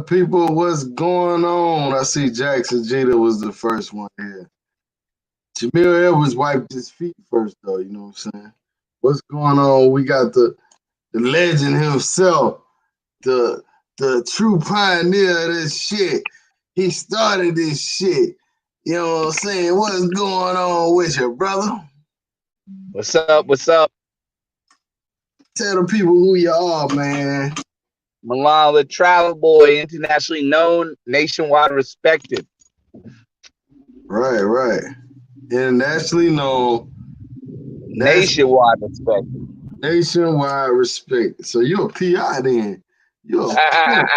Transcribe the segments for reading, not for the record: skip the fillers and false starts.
People, what's going on? I see Jackson Jeter was the first one here. Jamil Edwards wiped his feet first, though. You know what I'm saying? What's going on? We got the legend himself, the the true pioneer of this shit. He started this shit. You know what I'm saying? What's going on with you, brother? What's up? What's up? Tell the people who you are, man. Mulano, the travel boy, internationally known, nationwide respected. Right. Internationally known, Nationwide respected. nationwide respect. So you're a PI then. You're a pimp.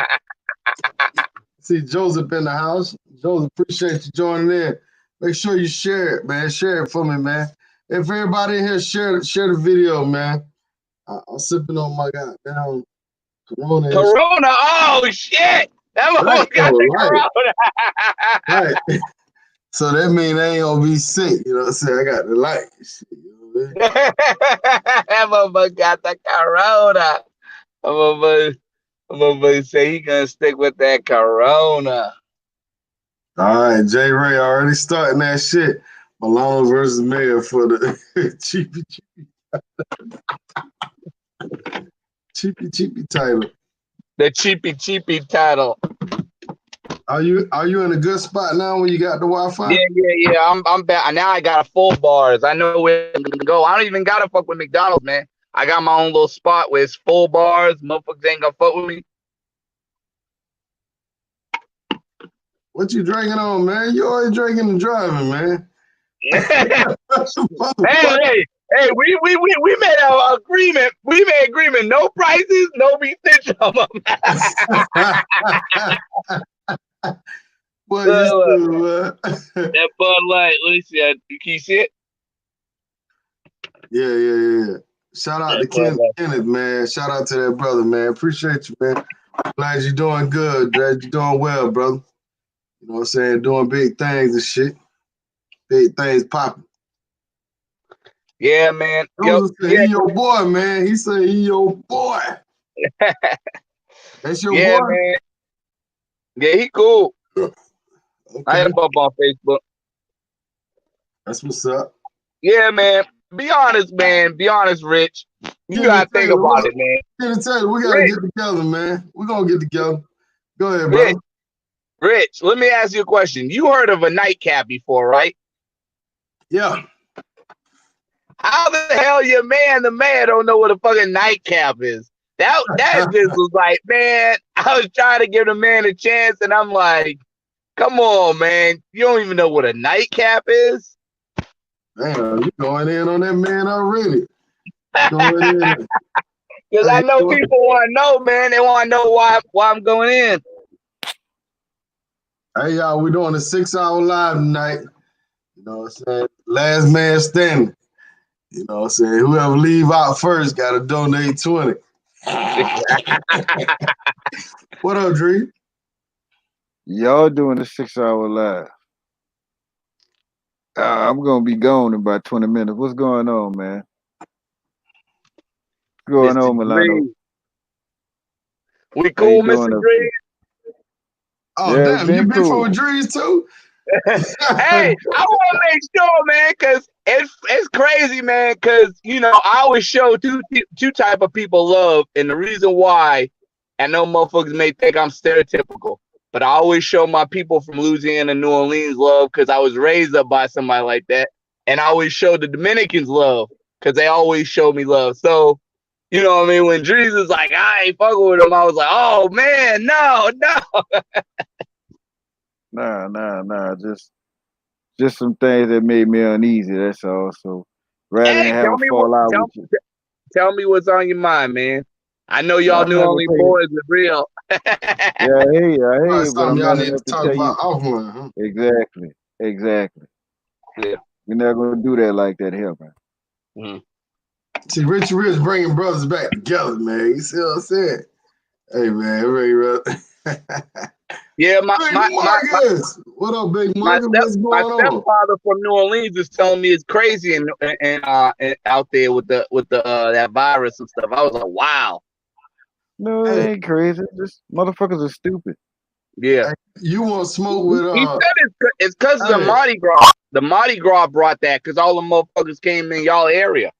See Joseph in the house. Joseph, appreciate you joining in. Make sure you share it, man. Share it for me, man. If everybody in here share the video, man. I'm sipping on my goddamn Corona. Corona. Oh shit! That motherfucker got the Corona. Right. So that means I ain't gonna be sick. You know what I'm saying? I got the light. Shit, you know what I mean? That motherfucker got the Corona. I'm gonna say he gonna stick with that Corona. All right, J Ray already starting that shit. Mulano versus Mayor for the cheapy title. The cheapy title. Are you in a good spot now when you got the Wi-Fi? Yeah. I'm back now. I got a full bars. I know where to go. I don't even gotta fuck with McDonald's, man. I got my own little spot where it's full bars. Motherfuckers ain't gonna fuck with me. What you drinking on, man? You always drinking and driving, man. hey, we made an agreement. We made agreement. No prices, no retention. Boy, you still, that Bud Light. Let me see. Can you see it? Yeah. Shout out to Kenneth, man. Shout out to that brother, man. Appreciate you, man. Glad you're doing good. Glad you're doing well, brother. You know what I'm saying? Doing big things and shit. Big things popping. Yeah, man. He your boy, man. He said he your boy. That's your boy? Man. Yeah, he cool. Okay. I hit him up on Facebook. That's what's up. Yeah, man. Be honest, man. Be honest, Rich. You gotta think about it, man. We gotta get together, man. We're gonna get together. Go ahead, bro. Rich, let me ask you a question. You heard of a nightcap before, right? Yeah. How the hell the man don't know what a fucking nightcap is? That just was like, man, I was trying to give the man a chance, and I'm like, come on, man. You don't even know what a nightcap is? Damn, you going in on that man already. Because I know people want to know, man. They want to know why I'm going in. Hey, y'all, we're doing a 6-hour live tonight. You know what I'm saying? Last man standing. You know what I'm saying? Whoever leave out first got to donate 20. What up, Dree? Y'all doing a 6-hour live. I'm going to be gone in about 20 minutes. What's going on, man? What's going on, Mulano? We cool, Mr. Dree? Oh, yeah, damn, you been for Drees too? Hey, I want to make sure, man, because it's crazy, man, because, you know, I always show two type of people love, and the reason why, I know motherfuckers may think I'm stereotypical, but I always show my people from Louisiana, New Orleans love because I was raised up by somebody like that, and I always show the Dominicans love because they always show me love. So, you know what I mean? When Drees is like, I ain't fucking with him, I was like, oh, man, no. Nah. Just some things that made me uneasy, that's all. So rather than have a fallout with you. Tell me what's on your mind, man. I know y'all New Orleans boys are real. Yeah, I hear you, but I'm y'all not need to talk about offline, huh? Exactly. Yeah. We're not gonna do that like that here, man. Mm-hmm. See, Rich bringing brothers back together, man. You see what I'm saying? Hey, man, yeah, Marcus. What up, Big Marcus? What's going on? My stepfather from New Orleans is telling me it's crazy and out there with the that virus and stuff. I was like, wow. No, it Hey, ain't crazy. Just motherfuckers are stupid. Yeah. hey, you want smoke with He said it's because of the hey, Mardi Gras. The Mardi Gras brought that because all the motherfuckers came in y'all area.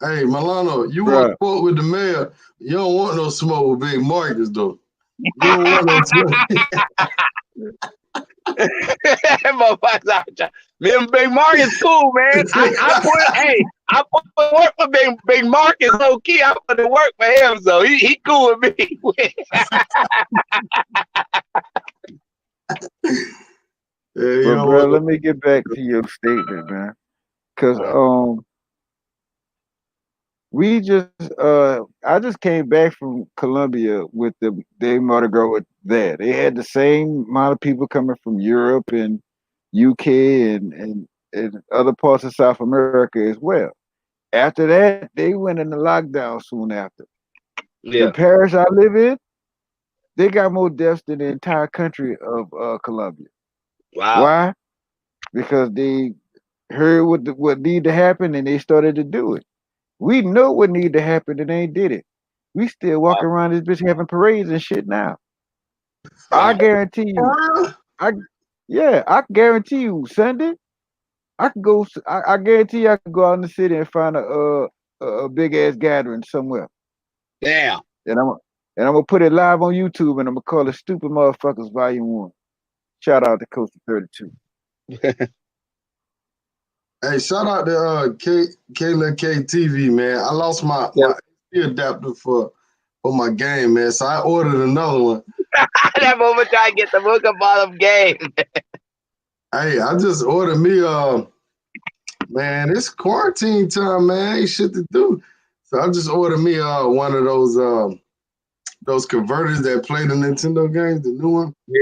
hey, Milano, you want Right. smoke with the mayor? You don't want no smoke with Big Marcus though. You don't want no smoke. Motherfuckers out there. Me and Big Marcus cool, man. I put work for Big Marcus low key. I put to work for him, so he cool with me. Yeah, you But don't bro, want no. let me get back to your statement, man. Cause we just I just came back from Colombia with the Mardi Gras with that. They had the same amount of people coming from Europe and UK and other parts of South America as well. After that, they went into lockdown soon after. The Yeah. parish I live in, they got more deaths than the entire country of Colombia. Wow. Why? Because they heard what need to happen and they started to do it. We know what need to happen and they ain't did it. We still walking around this bitch having parades and shit now. I Wow. guarantee For you, real? I yeah, I guarantee you, Sunday, I could go. I guarantee you, I could go out in the city and find a big ass gathering somewhere, Damn. and I'm gonna put it live on YouTube, and I'm gonna call it "Stupid Motherfuckers Volume 1." Shout out to Coastal 32. Hey, shout out to Kayla KTV, man. I lost my AC adapter for my game, man. So I ordered another one. That moment try to get the book of bottom game. Hey, I just ordered me man, it's quarantine time, man. Ain't shit to do. So I just ordered me one of those converters that play the Nintendo games, the new one. Yeah.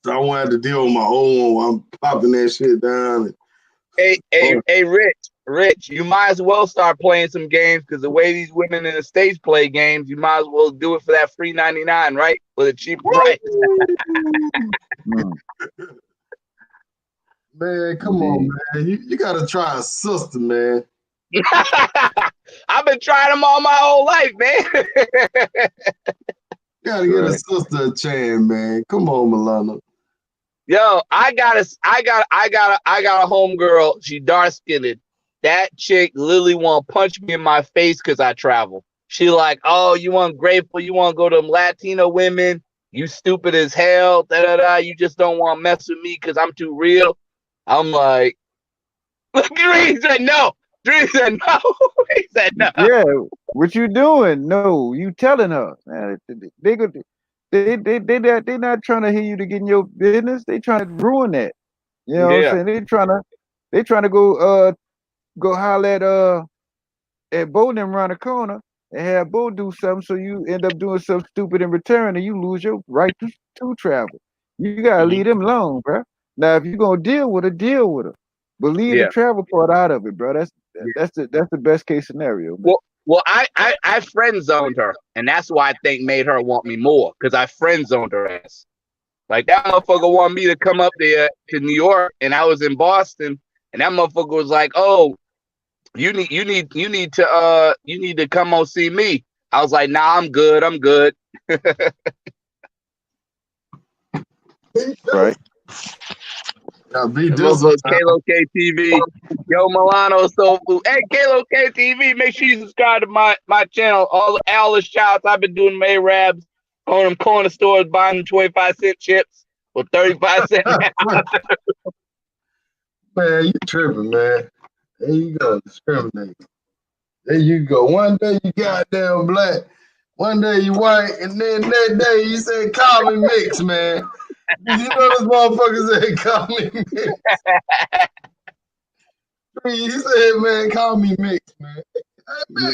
So I wanted to deal with my old one while I'm popping that shit down. Hey, Rich, you might as well start playing some games because the way these women in the States play games, you might as well do it for that free 99, right? For the cheap price. Mm, Man, come on, indeed. man. You gotta try a sister, man. I've been trying them all my whole life, man. You gotta get a Right. sister a chance, man. Come on, Milano. Yo, I got a homegirl. She dark skinned. That chick literally want to punch me in my face because I travel. She like, oh, you ungrateful. You want to go to them Latino women. You stupid as hell. Da da da. You just don't want to mess with me because I'm too real. I'm like, Dream said no. Dream said no. He said no. Yeah. What you doing? No, you telling us. Man, they not trying to hear you to get in your business. They trying to ruin that. You know what I'm Yeah, saying? They trying to go holler at Bo and them around the corner and have Bo do something so you end up doing something stupid in return and you lose your right to travel. You gotta mhm, leave them alone, bro. Now if you're gonna deal with her. But leave the yeah. travel part out of it, bro. That's Yeah. that's the best case scenario, man. Well, I friend zoned her, and that's why I think made her want me more because I friend zoned her ass. Like that motherfucker wanted me to come up there to New York, and I was in Boston, and that motherfucker was like, "Oh, you need to come on see me." I was like, "Nah, I'm good. I'm good." Right? Now be That dizzle motherfucker now. Kalo KTV. Yo, Milano Soul Food. Hey, Kalo KTV, make sure you subscribe to my channel. All the shouts I've been doing Arabs on them corner stores buying them 25-cent chips for 35 cents. Man, you tripping, man. There you go, discriminate. There you go. One day you goddamn black, one day you white, and then that day you say call me mix, man. You know this motherfucker said call me mix. You said, man, call me mix, man. Hey, man,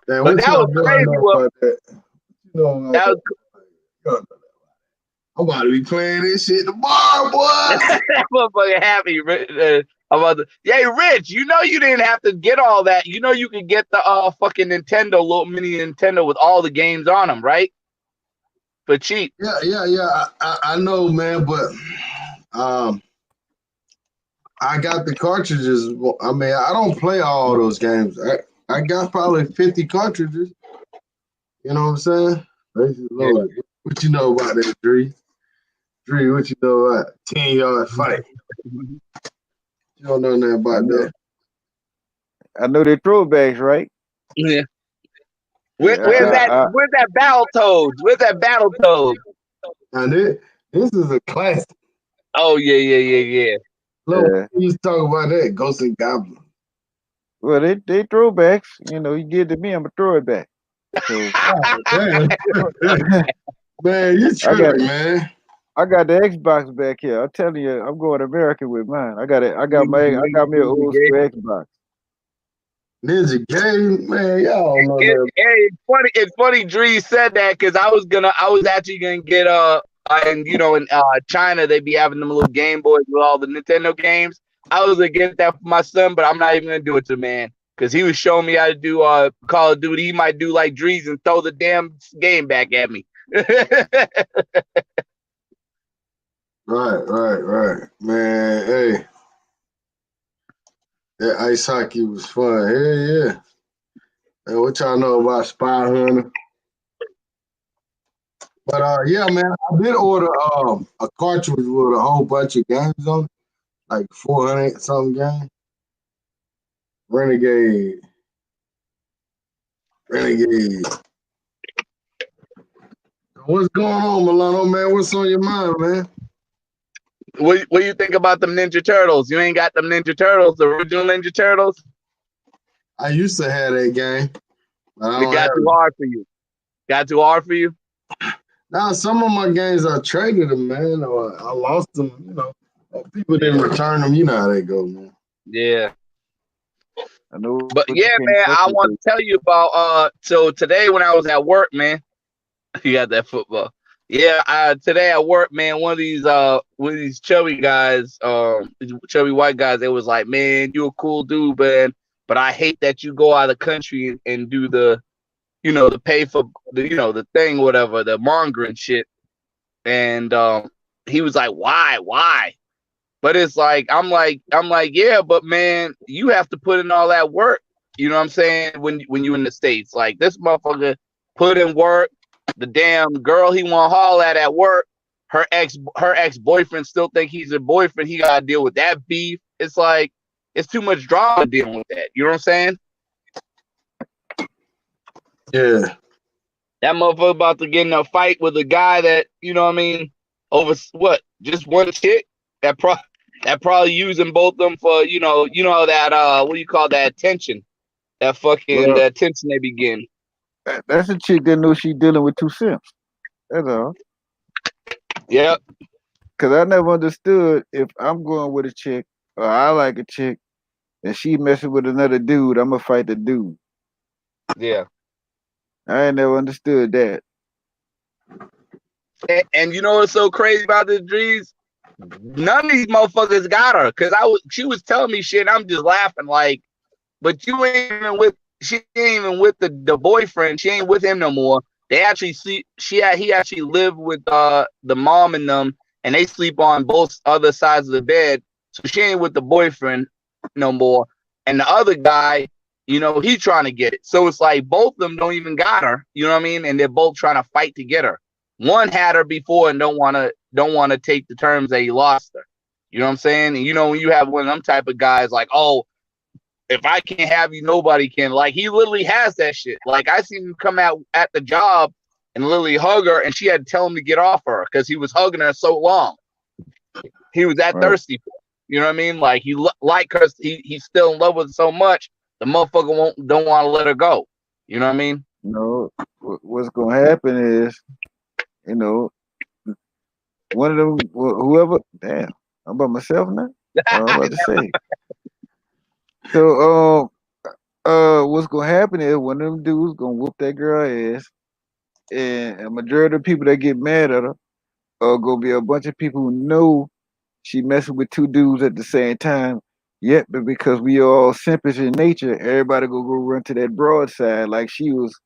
man, But what that y'all was doing crazy. know What about that? You know about that that. was You know, I'm about to be playing this shit tomorrow, boy. that motherfucker happy. About yeah, Rich. You know you didn't have to get all that. You know you could get the fucking Nintendo, little mini Nintendo with all the games on them, right? For cheap. Yeah. I know, man, but um, I got the cartridges. I mean, I don't play all those games. I got probably 50 cartridges. You know what I'm saying? Basically Yeah. loaded. What you know about that, Dree? Dree, what you know about 10-yard fight? You don't know nothing I about know, that. I know they throwbacks, right? Yeah. Yeah, Where's that battle toads? Where's that battle toad? And this is a classic. Oh yeah. Look, yeah. we used to talk about that, Ghost and Goblin. Well, they throwbacks. You know, you give it to me, I'm gonna throw it back. So Oh, damn. Man, you I got tripping, man. I got the Xbox back here. I'm telling you, I'm going American with mine. I got it. I got me an old school Xbox. Ninja Game, man, y'all don't know that. It's funny. It's funny. Dree said that because I was actually gonna get and you know in China they be having them little Game Boys with all the Nintendo games. I was gonna get that for my son, but I'm not even gonna do it to man because he was showing me how to do Call of Duty. He might do like Drees and throw the damn game back at me. Right. Man, hey, that ice hockey was fun. Hell yeah. Man, what y'all know about Spy Hunter? But yeah, man, I did order a cartridge with a whole bunch of games on it, like 400 something games. Renegade. What's going on, Mulano, man? What's on your mind, man? What do you think about them Ninja Turtles? You ain't got them Ninja Turtles, the original Ninja Turtles. I used to have that game, but I It don't got have too it. hard for you. Got too hard for you. Now, some of my games I traded them, man, or I lost them, or people didn't return them. You know how they go, man. Yeah. I know But what you yeah, can't man, fuck I with. want to tell you about so today when I was at work, man, you got that football. Yeah, today at work, man, one of these chubby guys, these chubby white guys, they was like, man, you a cool dude, man, but I hate that you go out of the country and do the, the pay for the, the thing, whatever, the mongering shit. And he was like, why? But it's like I'm like, yeah, but man, you have to put in all that work. You know what I'm saying? When you in the States, like this motherfucker put in work. The damn girl he want to haul at work, her ex boyfriend still think he's a boyfriend. He gotta deal with that beef. It's like it's too much drama dealing with that. You know what I'm saying? Yeah. That motherfucker about to get in a fight with a guy that, you know what I mean, over what? Just one chick that probably using both of them for, that what do you call that attention? That fucking Well, the attention they begin. that's a chick that knows she dealing with two simps. That's all. Yep. Cause I never understood if I'm going with a chick or I like a chick and she messing with another dude, I'm gonna fight the dude. Yeah. I ain't never understood that. And you know what's so crazy about this, Drees? None of these motherfuckers got her. Cause she was telling me shit, and I'm just laughing like, but she ain't even with the boyfriend. She ain't with him no more. They actually he actually lived with the mom and them, and they sleep on both other sides of the bed. So she ain't with the boyfriend no more. And the other guy, he's trying to get it. So it's like both of them don't even got her. You know what I mean? And they're both trying to fight to get her. One had her before and don't wanna take the terms that he lost her. You know what I'm saying? And when you have one of them type of guys like, oh, if I can't have you, nobody can. Like he literally has that shit. Like I seen him come out at the job and literally hug her, and she had to tell him to get off her because he was hugging her so long. He was that Right. thirsty for her. You know what I mean? Like he like her. He's still in love with her so much. The motherfucker don't want to let her go. You know what I mean? You know, what's gonna happen is, you know, one of them whoever damn, I'm by myself now. I'm about to say. So what's gonna happen is one of them dudes gonna whoop that girl ass, and a majority of the people that get mad at her are gonna be a bunch of people who know she messing with two dudes at the same time. Yet, but because we all simpish in nature, everybody go run to that broadside like she was,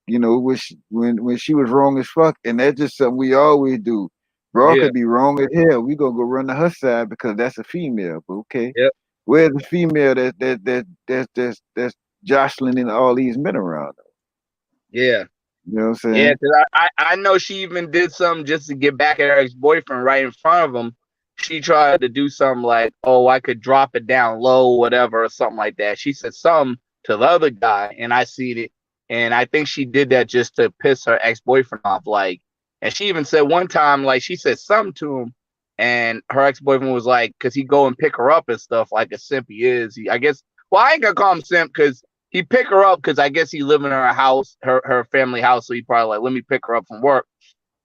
when she was wrong as fuck, and that's just something we always do. Raw Yeah, could be wrong as hell. We gonna go run to her side because that's a female. But okay, yep, where's the female that's jostling in all these men around her? yeah. You know what I'm Yeah, saying? because I know she even did something just to get back at her ex-boyfriend right in front of him. She tried to do something like, oh, I could drop it down low, whatever, or something like that. She said something to the other guy, and I seen it. And I think she did that just to piss her ex-boyfriend off. Like, and she even said one time, like, she said something to him, and her ex-boyfriend was like, because he go and pick her up and stuff, like a simp he is. I guess, well, I ain't gonna call him simp because he pick her up because I guess he live in her house, her family house. So he probably like, let me pick her up from work.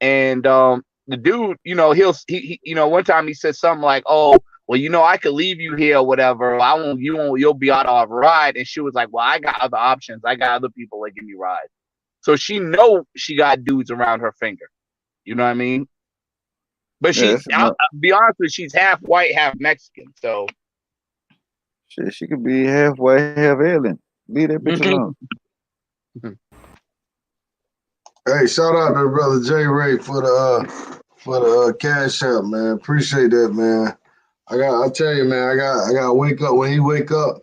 And the dude, one time he said something like, oh, well, I could leave you here or whatever. I won't, you'll be out of a ride. And she was like, well, I got other options. I got other people that give me rides. So she got dudes around her finger. You know what I mean? But Yeah, I'll be honest with you, she's half white, half Mexican. So shit, she could be half white, half alien. Leave that bitch alone. Hey, shout out to brother J Ray for the cash app, man. Appreciate that, man. I tell you, man, I gotta wake up when he wake up.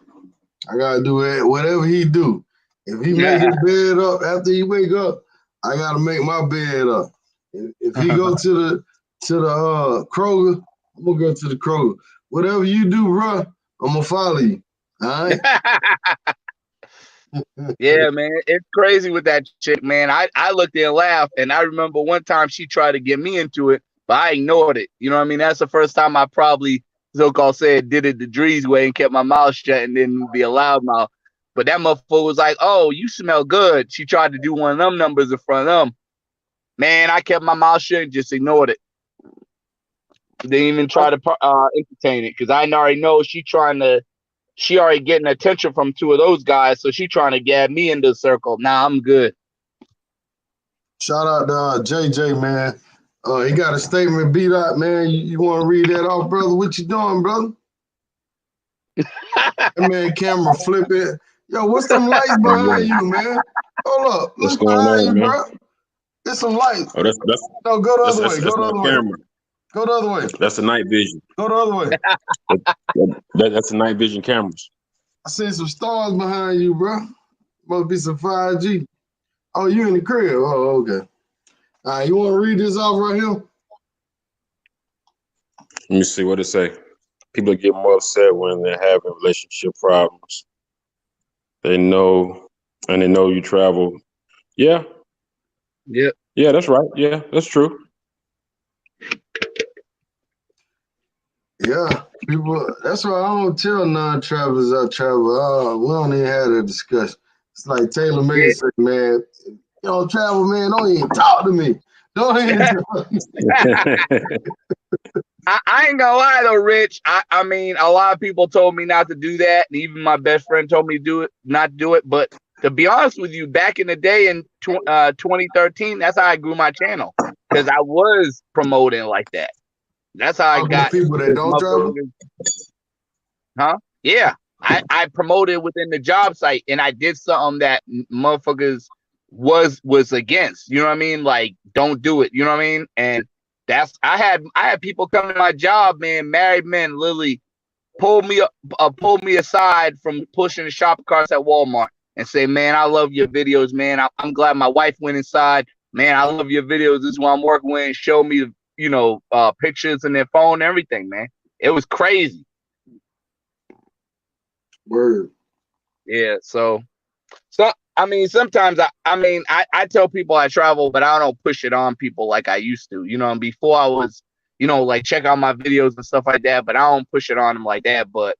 I gotta do it, whatever he do. If he make his bed up after he wake up, I gotta make my bed up. If he go to the Kroger, I'm gonna go to the Kroger. Whatever you do, bro, I'm gonna follow you. All right. Yeah, man, it's crazy with that chick, man. I looked there and laughed, and I remember one time she tried to get me into it, but I ignored it. You know what I mean? That's the first time I probably so-called said did it the Drees way and kept my mouth shut and didn't be a loudmouth. But that motherfucker was like, "Oh, you smell good." She tried to do one of them numbers in front of them. Man, I kept my mouth shut and just ignored it. Didn't even try to entertain it because I already know she already getting attention from two of those guys, so she trying to get me into the circle. Nah, I'm good. Shout out to JJ, man. He got a statement beat out, man. You want to read that off, brother? What you doing, brother? That man camera flipping. Yo, what's them lights behind you, man? Hold up. What's Look going behind on, you, man? bro. There's some lights. Oh, No, go the that's other way. Go that's the my other way. camera. Go the other way. That's the night vision. Go the other way. That's the night vision cameras. I see some stars behind you, bro. Must be some 5G. Oh, you in the crib. Oh, okay. All right, you want to read this off right here? Let me see what it say. People get more upset when they're having relationship problems. They know you travel. Yeah, Yep. yeah, that's right. Yeah, that's true. Yeah, people. That's why I don't tell non-travelers I travel. We don't even have that discussion. It's like Taylor Yeah. May said, man, you don't travel, man. Don't even talk to me. Don't even talk. I ain't gonna lie though, Rich. I mean, a lot of people told me not to do that, and even my best friend told me not to do it. But to be honest with you, back in the day in 2013, that's how I grew my channel because I was promoting like that. That's how I Talking to got people that don't travel. Huh? Yeah. I promoted within the job site and I did something that motherfuckers was against. You know what I mean? Like, don't do it. You know what I mean? And I had people come to my job, man, married men literally pull me aside from pushing the shopping carts at Walmart and say, man, I love your videos, man. I'm glad my wife went inside. Man, I love your videos. This is what I'm working with. Show me, pictures in their phone and everything, man. It was crazy. Word. Yeah. So I mean, sometimes I tell people I travel, but I don't push it on people like I used to. You know, and before I was, like check out my videos and stuff like that, but I don't push it on them like that. But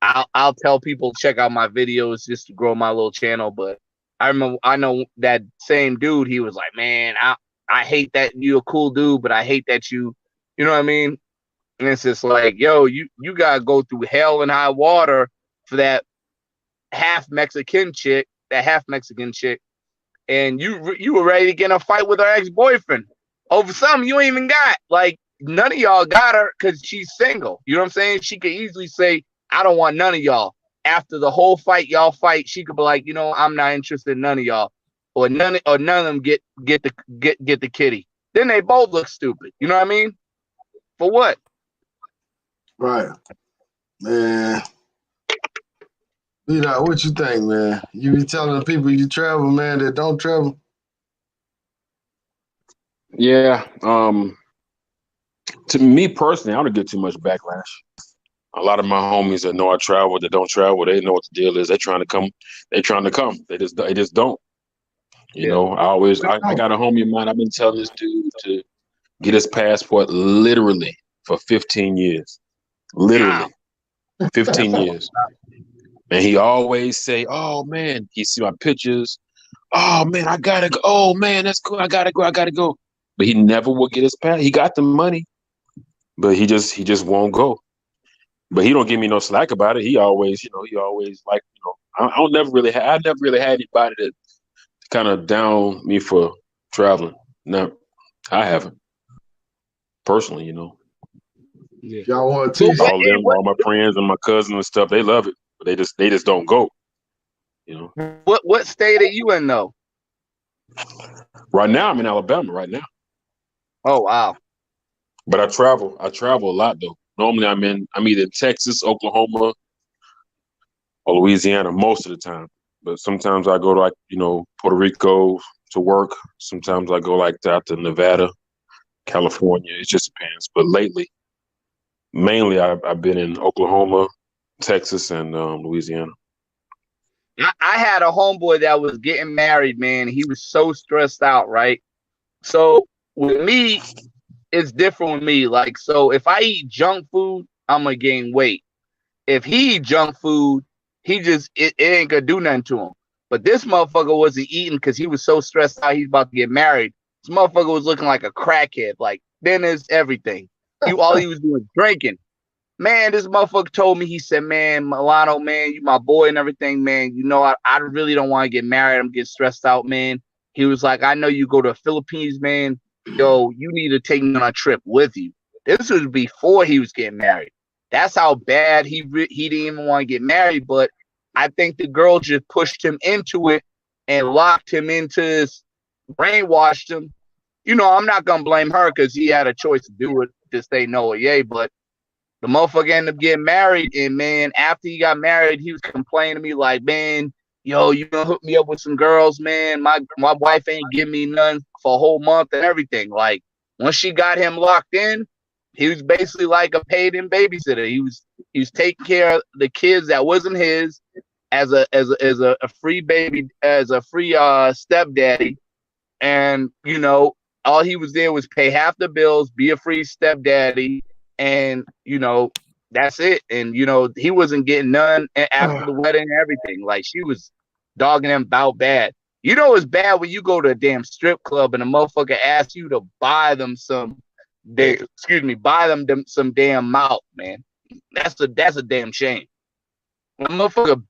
I'll tell people check out my videos just to grow my little channel. But I know that same dude, he was like, man, I hate that you're a cool dude, but I hate that you know what I mean? And it's just like, yo, you gotta go through hell and high water for that half Mexican chick, and you were ready to get in a fight with her ex-boyfriend over something you ain't even got. Like, none of y'all got her because she's single. You know what I'm saying? She could easily say, I don't want none of y'all. After the whole fight y'all fight, she could be like, I'm not interested in none of y'all. Or none of them get the kitty. Then they both look stupid. You know what I mean? For what? Right, man. B-Dot, what you think, man? You be telling the people you travel, man, that don't travel? Yeah. To me personally, I don't get too much backlash. A lot of my homies that know I travel, that don't travel, they know what the deal is. They're trying to come. They're trying to come. They just don't. You Yeah. know, I got a homie of mine. I've been telling this dude to get his passport literally for 15 years. Wow. Literally 15 years. And he always say, "Oh man," he see my pictures. "Oh man, I gotta go. Oh man, that's cool. I gotta go. I gotta go." But he never will get his pass. He got the money, but he just won't go. But he don't give me no slack about it. He always like, I never really had anybody that kind of down me for traveling. No, I haven't personally. Yeah. If y'all want to But teach, what? All of Hey, them, all my friends and my cousins and stuff, they love it, but they just don't go. You know. what state are you in though? Right now, I'm in Alabama. Right now, Oh wow. but I travel. I travel a lot though. Normally, I'm either in Texas, Oklahoma, or Louisiana most of the time. But sometimes I go to Puerto Rico to work. Sometimes I go like that to Nevada, California. It just depends. But lately, mainly I've been in Oklahoma, Texas, and Louisiana. I had a homeboy that was getting married, man. He was so stressed out, right? So with me, it's different with me. Like, so if I eat junk food, I'm gonna gain weight. If he eat junk food, it ain't gonna do nothing to him. But this motherfucker wasn't eating because he was so stressed out he's about to get married. This motherfucker was looking like a crackhead, like dinners, everything. All he was doing was drinking. Man, this motherfucker told me, he said, "Man, Mulano, man, you my boy and everything, man. I really don't want to get married. I'm getting stressed out, man." He was like, "I know you go to the Philippines, man. Yo, you need to take me on a trip with you." This was before he was getting married. That's how bad he didn't even want to get married. But I think the girl just pushed him into it and locked him into this, brainwashed him. I'm not gonna blame her because he had a choice to do it, to say no or yay, but the motherfucker ended up getting married, and man, after he got married, he was complaining to me like, "Man, yo, you gonna hook me up with some girls, man? My wife ain't give me none for a whole month and everything." Like, once she got him locked in, he was basically like a paid-in babysitter. He was taking care of the kids that wasn't his, as a free baby, as a free stepdaddy, and all he was there was pay half the bills, be a free stepdaddy, and that's it. And he wasn't getting none after the wedding and everything. Like, she was dogging him about bad. It's bad when you go to a damn strip club and a motherfucker asks you to buy them some damn mouth, man. That's a damn shame. Motherfucker,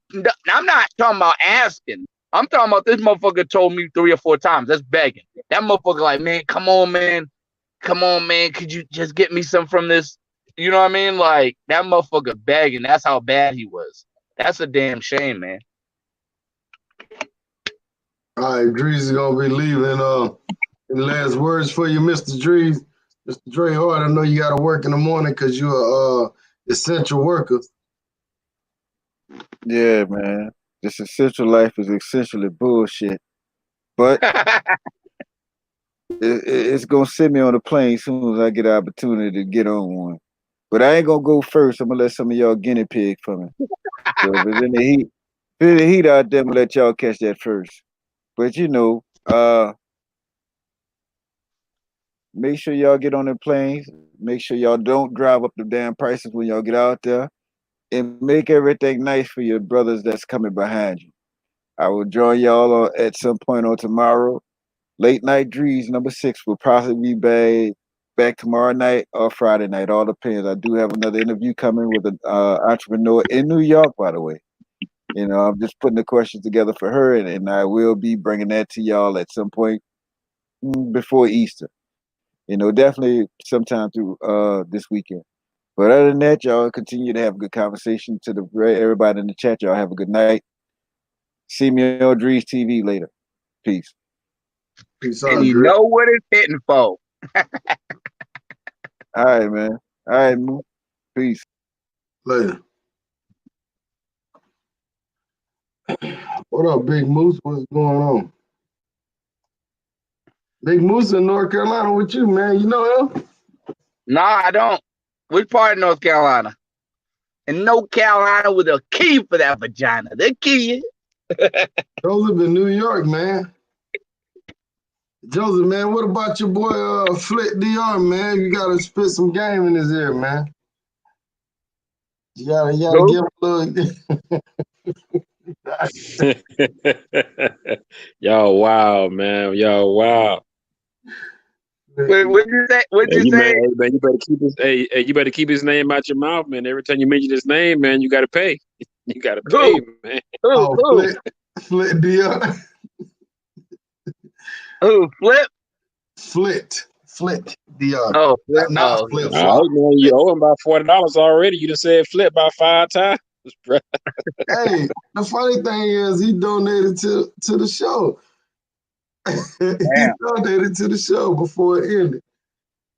I'm not talking about asking. I'm talking about this motherfucker told me 3 or 4 times. That's begging. That motherfucker like, "Man, come on, man. Come on, man. Could you just get me some from this?" You know what I mean? Like, that motherfucker begging. That's how bad he was. That's a damn shame, man. all right, Drees is gonna be leaving. Any last words for you, Mr. Drees? Mr. Dre Hard, I know you gotta work in the morning because you're a essential worker. Yeah, man. This essential life is essentially bullshit. But it's gonna send me on a plane as soon as I get an opportunity to get on one. But I ain't gonna go first. I'm gonna let some of y'all guinea pig for me. So if it's in the heat, if it's in the heat out there, I'm gonna let y'all catch that first. But make sure y'all get on the planes. Make sure y'all don't drive up the damn prices when y'all get out there, and make everything nice for your brothers that's coming behind you. I will join y'all at some point on tomorrow. Late night Drees #6 will probably be back tomorrow night or Friday night. All depends. I do have another interview coming with an entrepreneur in New York, by the way. I'm just putting the questions together for her, and I will be bringing that to y'all at some point before Easter. Definitely sometime through this weekend. But other than that, y'all continue to have a good conversation. To everybody in the chat, y'all have a good night. See me on Drees TV later. Peace. Peace And out, you Dre. know what it's hitting for. All right, man. All right, Moo. Peace. Later. What up, Big Moose? What's going on? Big Moose in North Carolina with you, man. You know him? No, I don't. Which part of North Carolina? In North Carolina with a key for that vagina. The key. Joseph in New York, man. Joseph, man, what about your boy Flick DR, man? You gotta spit some game in his ear, man. You gotta give him a little. Y'all wow, man. Y'all wow. What'd you say? What'd you say? Man, you better keep his you better keep his name out your mouth, man. Every time you mention his name, man, you gotta pay. You gotta pay, man. Who? Flick DR. Who? Flip? Flick DR. Oh, Flip. Not Flip All Flop. right, man. You owe him about $40 already. You just said flip about 5 times, bro. Hey, the funny thing is he donated to the show. He donated to the show before it ended.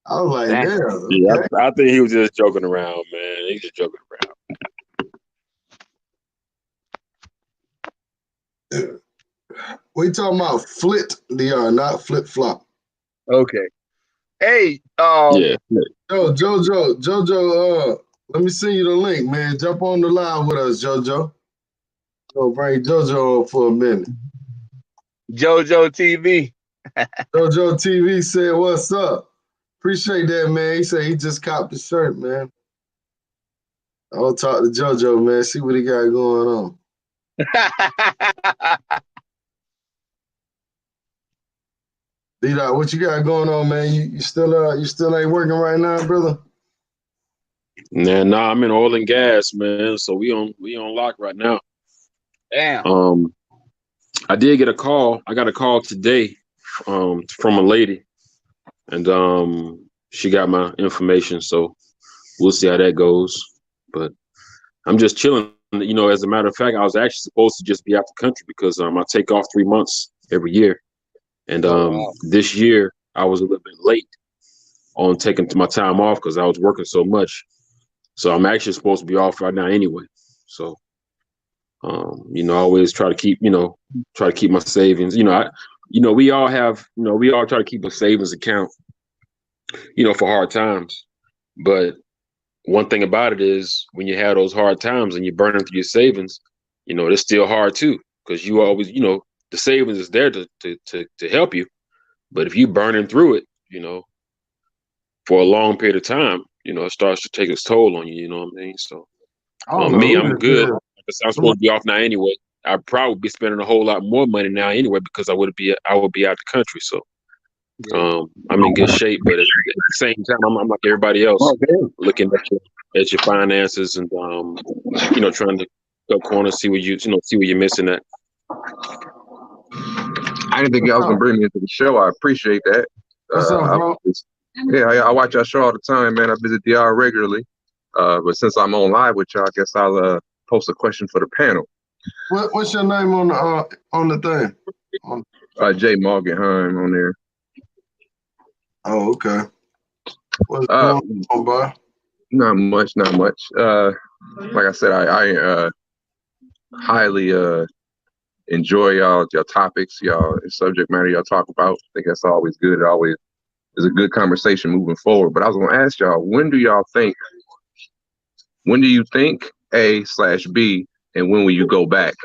I was like, damn. Yeah, Okay. I think he was just joking around, man. He's just joking around. We talking about Flit DR, not Flip Flop. Okay. Hey, Yeah. Jojo, let me send you the link, man. Jump on the line with us, Jojo. So bring Jojo on for a minute. JoJo TV. Jojo TV said, what's up? Appreciate that, man. He said he just copped the shirt, man. I'll talk to Jojo, man. See what he got going on. D-Dot, what you got going on, man? You still ain't working right now, brother? Nah, I'm in oil and gas, man. So we on lock right now. Damn. I did get a call. I got a call today from a lady, and she got my information. So we'll see how that goes. But I'm just chilling. You know, as a matter of fact, I was actually supposed to just be out the country because I take off 3 months every year. And this year I was a little bit late on taking my time off because I was working so much. So I'm actually supposed to be off right now anyway. So, you know, I always try to keep my savings. We all try to keep a savings account, for hard times. But one thing about it is when you have those hard times and you're burning through your savings, it's still hard too, because you always, the savings is there to help you. But if you burning through it, for a long period of time, it starts to take its toll on you. You know what I mean? So me, I'm good. I'm supposed to be off now anyway. I'd probably be spending a whole lot more money now anyway because I would be out the country. So I'm in good shape, but at the same time, I'm like everybody else, looking at your finances and trying to cut corners, see where you're missing at. I didn't think y'all was gonna bring me into the show. I appreciate that. What's up, bro? I watch y'all show all the time, man. I visit DR regularly. But since I'm on live with y'all, I guess I'll post a question for the panel. What's your name on the thing? Jay Morgenheim on there. Oh, okay. What's going on, bro? Not much. Like I said, I highly enjoy y'all topics, y'all subject matter y'all talk about. I think that's always good. It always is a good conversation moving forward. But I was gonna ask y'all, when do you think A/B, and when will you go back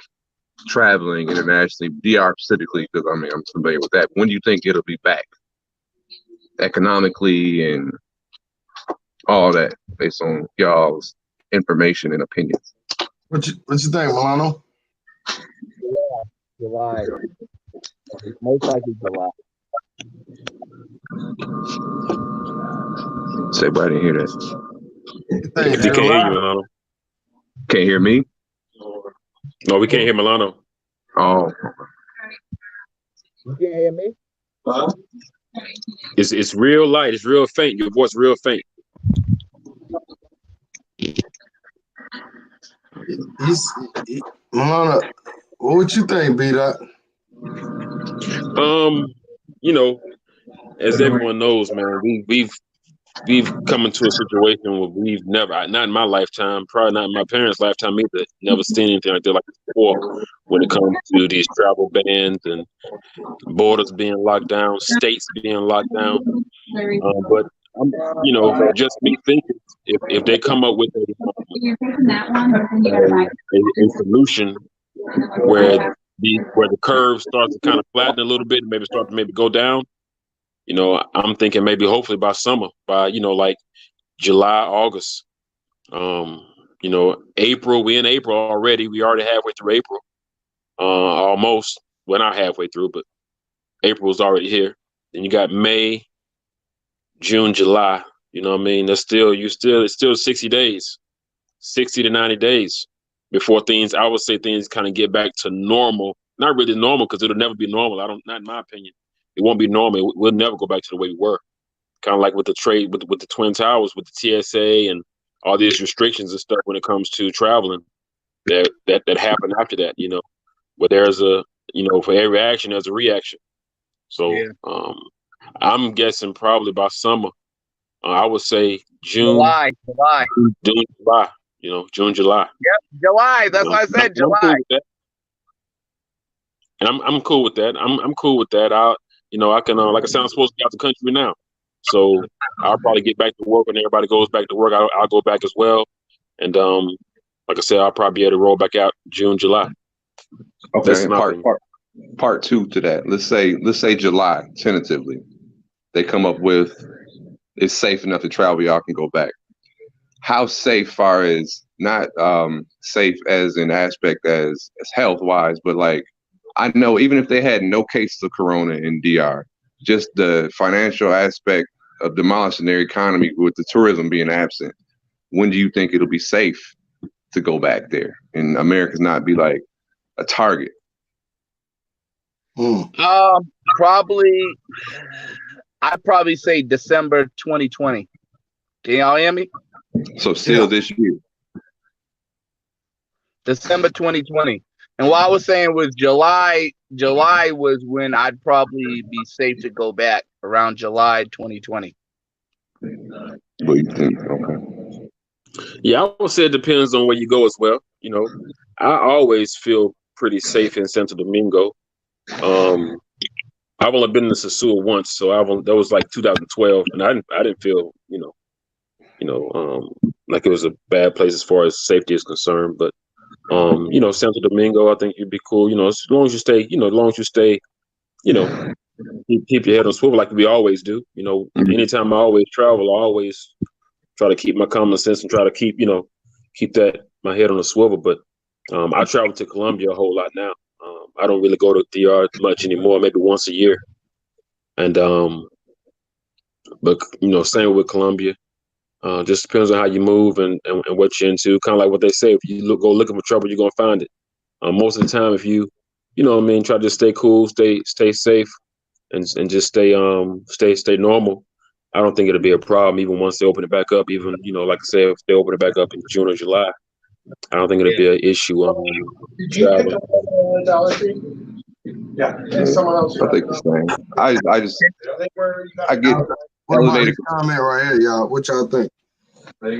traveling internationally, DR specifically, because I'm familiar with that. When do you think it'll be back economically and all that, based on y'all's information and opinions? What you think, Mulano? July. Most likely July. Say, but I didn't hear that. You Can't hear you, Mulano. Can't hear me? No, we can't hear Mulano. Oh. You can't hear me? It's real light. It's real faint. Your voice real faint. Mulano, what you think, B-Dot? As everyone knows, man, we've we've come into a situation where we've never, not in my lifetime, probably not in my parents' lifetime either, never seen anything like that like before when it comes to these travel bans and borders being locked down, states being locked down. But just me thinking, if they come up with a solution where the curve starts to kind of flatten a little bit and maybe start to go down, I'm thinking maybe hopefully by summer, by like July, August. April, we in April already. We already halfway through April. Almost. We're not halfway through, but April's already here. Then you got May, June, July. You know what I mean? It's still 60 days, 60 to 90 days before I would say things kind of get back to normal. Not really normal because it'll never be normal. Not in my opinion. It won't be normal. We'll never go back to the way we were. Kind of like with the trade, with the Twin Towers, with the TSA and all these restrictions and stuff when it comes to traveling that happened after that, where there's for every action, there's a reaction. So Yeah. I'm guessing probably by summer, I would say June, July. July, June, July. Yep, July. That's why I said July. I'm cool with that. And I'm cool with that. I'm cool with that. I can, like I said, I'm supposed to be out the country now. So I'll probably get back to work when everybody goes back to work. I'll go back as well. And like I said, I'll probably be able to roll back out June, July. Okay, part two to that. Let's say July, tentatively. They come up with it's safe enough to travel, y'all can go back. How safe far as not safe as an aspect as health wise, but like I know even if they had no cases of corona in DR, just the financial aspect of demolishing their economy with the tourism being absent, when do you think it'll be safe to go back there and America's not be like a target? I'd probably say December 2020. Can y'all hear me? So still this year. December 2020. And what I was saying was July was when I'd probably be safe to go back, around July 2020. What do you think? Okay. Yeah, I would say it depends on where you go as well. I always feel pretty safe in Santo Domingo. I've only been to Sosúa once, so that was like 2012, and I didn't feel like it was a bad place as far as safety is concerned. But Santo Domingo, I think you'd be cool. As long as you stay, keep your head on swivel like we always do. Anytime I always travel, I always try to keep my common sense and try to keep my head on a swivel. But I travel to Colombia a whole lot now. I don't really go to DR much anymore, maybe once a year. And but same with Colombia. Just depends on how you move and what you're into. Kind of like what they say: if you go looking for trouble, you're gonna find it. Most of the time, if you, try to just stay cool, stay safe, and just stay normal. I don't think it'll be a problem even once they open it back up. Even like I said, if they open it back up in June or July, I don't think it'll be an issue traveling. Yeah, someone else. I think the same. I get elevated. Comment right here, y'all. What y'all think? What's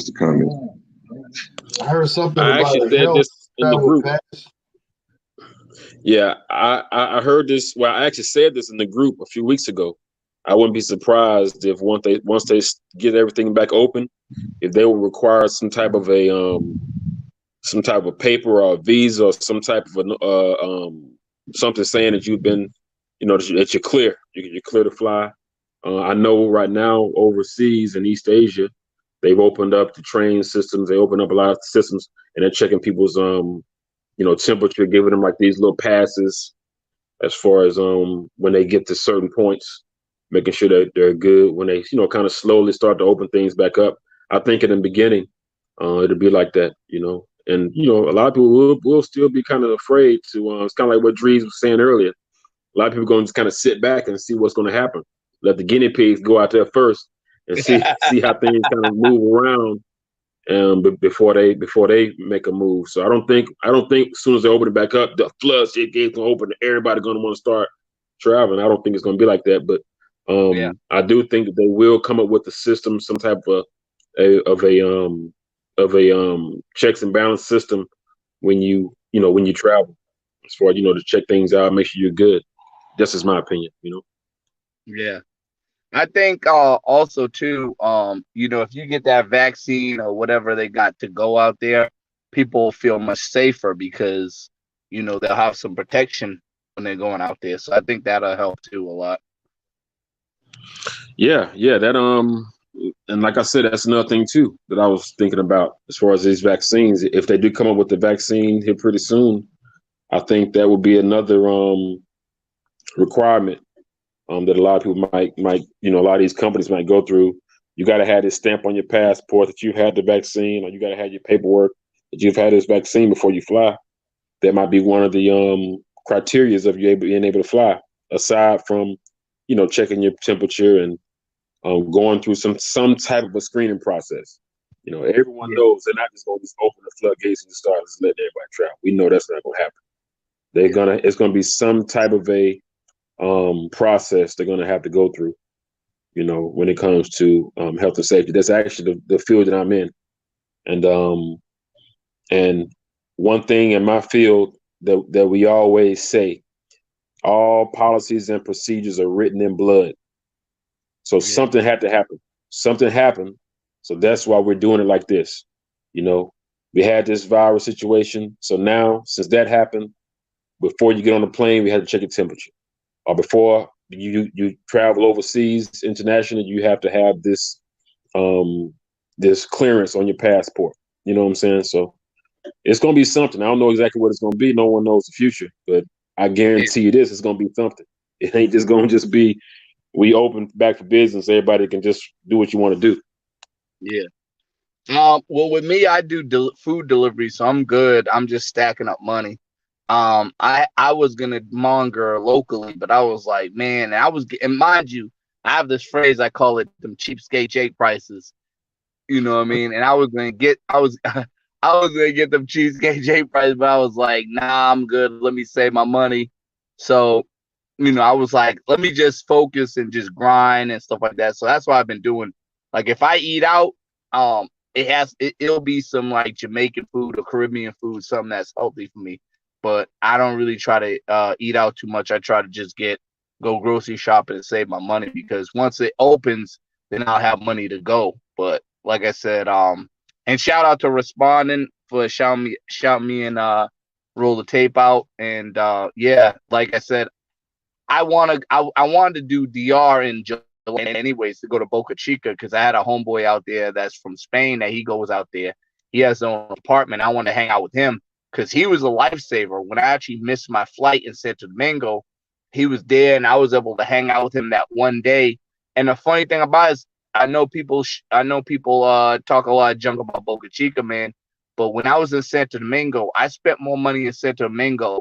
the comment? I heard something. I actually said this in the group. Yeah, I heard this. Well, I actually said this in the group a few weeks ago. I wouldn't be surprised if once they get everything back open, if they will require some type of paper or a visa or some type of something saying that you've been, that you're clear. You're clear to fly. I know right now overseas in East Asia, they've opened up the train systems. They opened up a lot of systems, and they're checking people's temperature, giving them like these little passes as far as when they get to certain points, making sure that they're good when they kind of slowly start to open things back up. I think in the beginning it'll be like that, and a lot of people will still be kind of afraid to. It's kind of like what Drees was saying earlier. A lot of people are going to just kind of sit back and see what's going to happen. Let the guinea pigs go out there first and see how things kind of move around. Before they make a move. So I don't think as soon as they open it back up, the floodgate gates gonna open and everybody gonna want to start traveling. I don't think it's gonna be like that. But Yeah. I do think that they will come up with a system, some type of a checks and balance system when when you travel, as far as to check things out, make sure you're good. That's just my opinion. Yeah. I think also too, if you get that vaccine or whatever they got to go out there, people feel much safer because they'll have some protection when they're going out there. So I think that'll help too a lot. Yeah, that and like I said, that's another thing too that I was thinking about as far as these vaccines. If they do come up with the vaccine here pretty soon, I think that would be another requirement that a lot of people might a lot of these companies might go through. You got to have this stamp on your passport that you've had the vaccine, or you got to have your paperwork that you've had this vaccine before you fly. That might be one of the criterias of you being able to fly, aside from checking your temperature and going through some type of a screening process. Everyone Yeah. knows they're not just going to just open the floodgates and just start just letting everybody travel. We know that's not going to happen. It's going to be some type of a process they're going to have to go through. When it comes to health and safety, that's actually the field that I'm in, and one thing in my field that we always say, all policies and procedures are written in blood. So something had to happen. Something happened. So that's why we're doing it like this. We had this virus situation. So now, since that happened, before you get on the plane, we had to check your temperature. Or before you travel overseas, internationally, you have to have this clearance on your passport. You know what I'm saying? So it's going to be something. I don't know exactly what it's going to be. No one knows the future, but I guarantee you this: it's going to be something. It ain't just going to just be we open back for business. Everybody can just do what you want to do. Yeah. Well, with me, I do food delivery, so I'm good. I'm just stacking up money. I was gonna monger locally, but I was like, man, and mind you, I have this phrase I call it them cheapskate Jake prices. You know what I mean? And I was gonna get them cheapskate Jake prices, but I was like, nah, I'm good. Let me save my money. So, I was like, let me just focus and just grind and stuff like that. So that's what I've been doing. Like if I eat out, it'll be some like Jamaican food or Caribbean food, something that's healthy for me. But I don't really try to eat out too much. I try to just go grocery shopping and save my money because once it opens, then I'll have money to go. But like I said, and shout out to responding for shout me and roll the tape out. And yeah, like I said, I wanted to do DR in July anyways to go to Boca Chica because I had a homeboy out there that's from Spain that he goes out there. He has his own apartment. I wanted to hang out with him because he was a lifesaver. When I actually missed my flight in Santo Domingo, he was there and I was able to hang out with him that one day. And the funny thing about it is I know people talk a lot of junk about Boca Chica, man. But when I was in Santo Domingo, I spent more money in Santo Domingo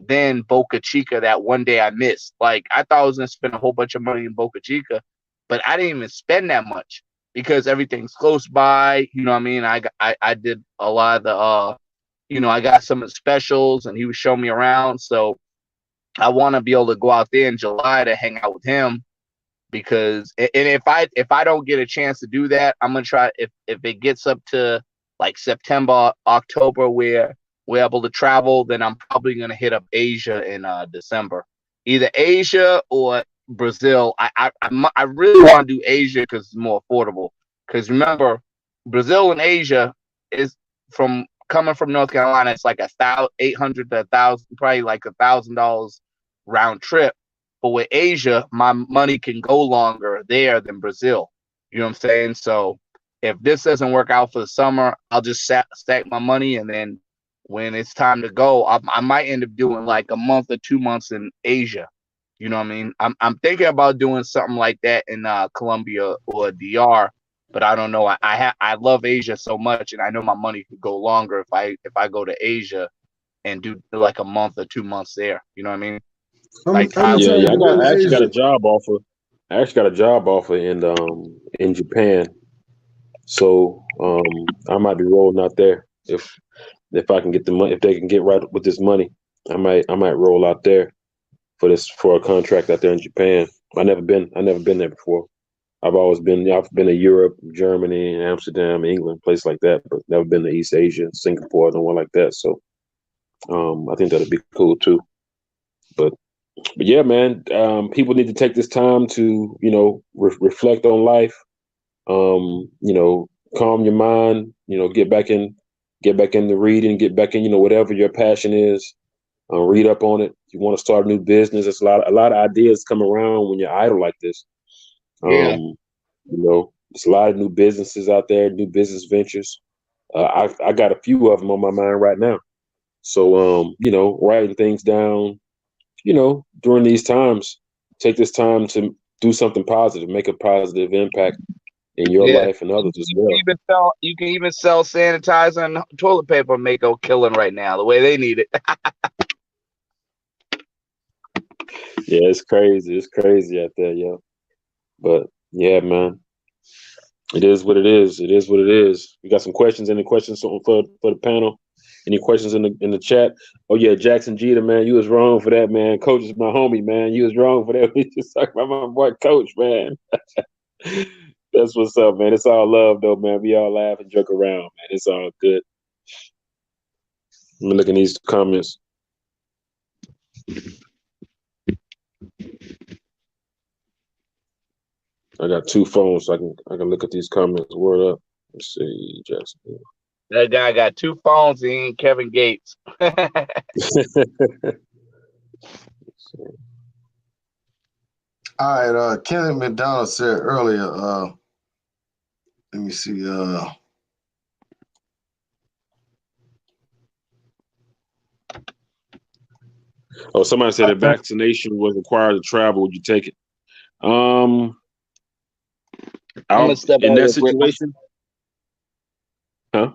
than Boca Chica that one day I missed. Like I thought I was gonna spend a whole bunch of money in Boca Chica, but I didn't even spend that much because everything's close by. You know what I mean? I did a lot of the I got some of the specials and he was showing me around. So I want to be able to go out there in July to hang out with him because and if I don't get a chance to do that, I'm gonna try if it gets up to like September, October where we're able to travel, then I'm probably gonna hit up Asia in December. Either Asia or Brazil. I really want to do Asia because it's more affordable. Because remember, Brazil and Asia is from coming from North Carolina, it's like 800 to 1,000, probably like $1,000 round trip. But with Asia, my money can go longer there than Brazil. You know what I'm saying? So if this doesn't work out for the summer, I'll just stack my money, and then when it's time to go, I might end up doing like a month or 2 months in Asia. You know what I mean? I'm thinking about doing something like that in Colombia or DR, but I don't know. I love Asia so much, and I know my money could go longer if I go to Asia and do like a month or 2 months there. You know what I mean? Like How many Yeah, Thailand. times yeah. you been to I actually got a Asia? job offer. I actually got a job offer in Japan. So I might be rolling out there if I can get the money, if they can get right with this money. I might roll out there for a contract out there in Japan. I never been there before. I've been to Europe, Germany, Amsterdam, England, places like that, but never been to East Asia, Singapore, no one like that. So I think that'd be cool too. But yeah, man, people need to take this time to, reflect on life. Calm your mind. Get back into reading, get back in, whatever your passion is. Read up on it. If you want to start a new business, there's a lot of ideas come around when you're idle like this. Yeah. There's a lot of new businesses out there, new business ventures. I got a few of them on my mind right now. So, writing things down, during these times, take this time to do something positive, make a positive impact in your Yeah. life and others as well. You can even sell sanitizer and toilet paper, make a killing right now the way they need it. Yeah, it's crazy. It's crazy out there, yo. But yeah, man, it is what it is. It is what it is. We got some questions. Any questions for the panel? Any questions in the chat? Oh yeah, Jackson Jeter, man, you was wrong for that, man. Coach is my homie, man. You was wrong for that. We just talking about my boy Coach, man. That's what's up, man. It's all love, though, man. We all laugh and joke around, man. It's all good. Let me look in these comments. I got two phones, so I can look at these comments. Word up. Let's see, Jackson. That guy got two phones. He ain't Kevin Gates. All right, Kenneth McDonald said earlier, let me see, oh, somebody said if vaccination was required to travel, would you take it? I'm gonna step in out that real quick. situation. Huh?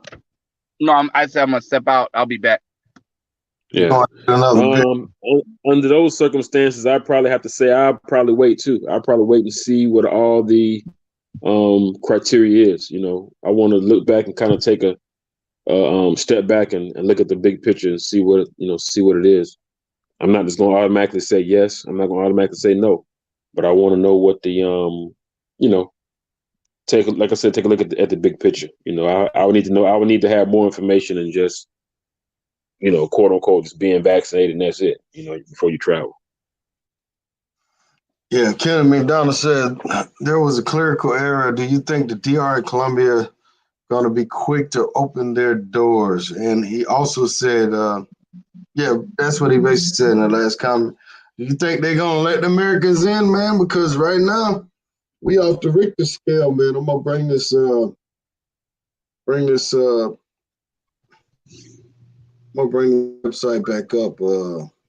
No, I said I'm gonna step out. I'll be back. Yeah. Under those circumstances, I'd probably have to say I'd probably wait too. I'd probably wait to see what all the criteria is. I want to look back and kind of take a step back and look at the big picture and see what it is. I'm not just going to automatically say yes. I'm not going to automatically say no, but I want to know what the take a look at the big picture. I would need to know. I would need to have more information than just quote unquote just being vaccinated and that's it. Before you travel. Yeah, Kenneth McDonald said there was a clerical error. Do you think the DR and Colombia going to be quick to open their doors? And he also said, yeah, that's what he basically said in the last comment. Do you think they're going to let the Americans in, man? Because right now, we off the Richter scale, man. I'm going to bring this I'm going to bring the website back up,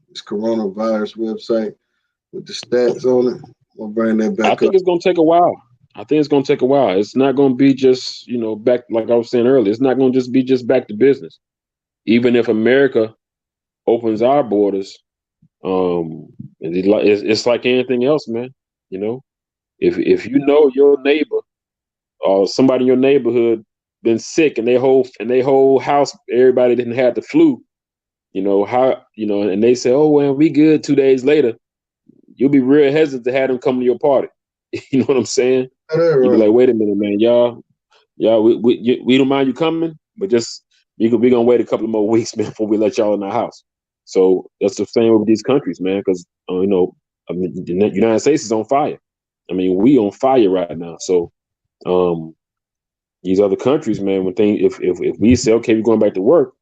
this coronavirus website with the stats on it. We'll bring that back up. I think it's going to take a while. It's not going to be just, back, like I was saying earlier, it's not going to just be back to business. Even if America opens our borders, it's like anything else, man. If your neighbor or somebody in your neighborhood been sick and they whole house, everybody didn't have the flu, and they say, oh, well, we good 2 days later, you'll be real hesitant to have them come to your party. You know what I'm saying? You'll be like, wait a minute, man, y'all, we don't mind you coming, but just we're gonna wait a couple of more weeks, man, before we let y'all in our house. So that's the same with these countries, man, because the United States is on fire. I mean, we on fire right now. So these other countries, man, if we say, okay, we're going back to work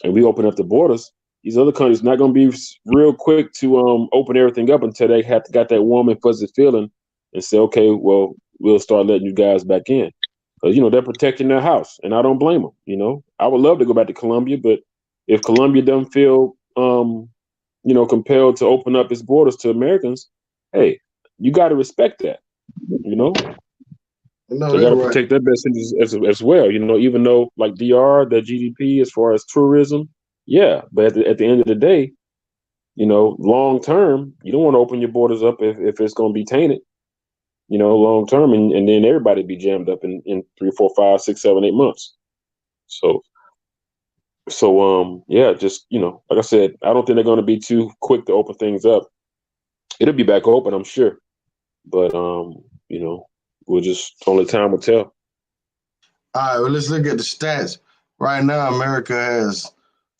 and we open up the borders, these other countries not going to be real quick to open everything up until they got that warm and fuzzy feeling and say, okay, well, we'll start letting you guys back in. Because, they're protecting their house, and I don't blame them, I would love to go back to Colombia, but if Colombia doesn't feel, compelled to open up its borders to Americans, hey, you got to respect that, No, they got to protect their best interests as well, even though like DR, the GDP as far as tourism, yeah, but at the end of the day, long term, you don't want to open your borders up if it's going to be tainted, long term, and then everybody be jammed up in 3, 4, 5, 6, 7, 8 months. So yeah, just like I said, I don't think they're going to be too quick to open things up. It'll be back open, I'm sure, But we'll just only time will tell. All right, well, let's look at the stats. Right now, America has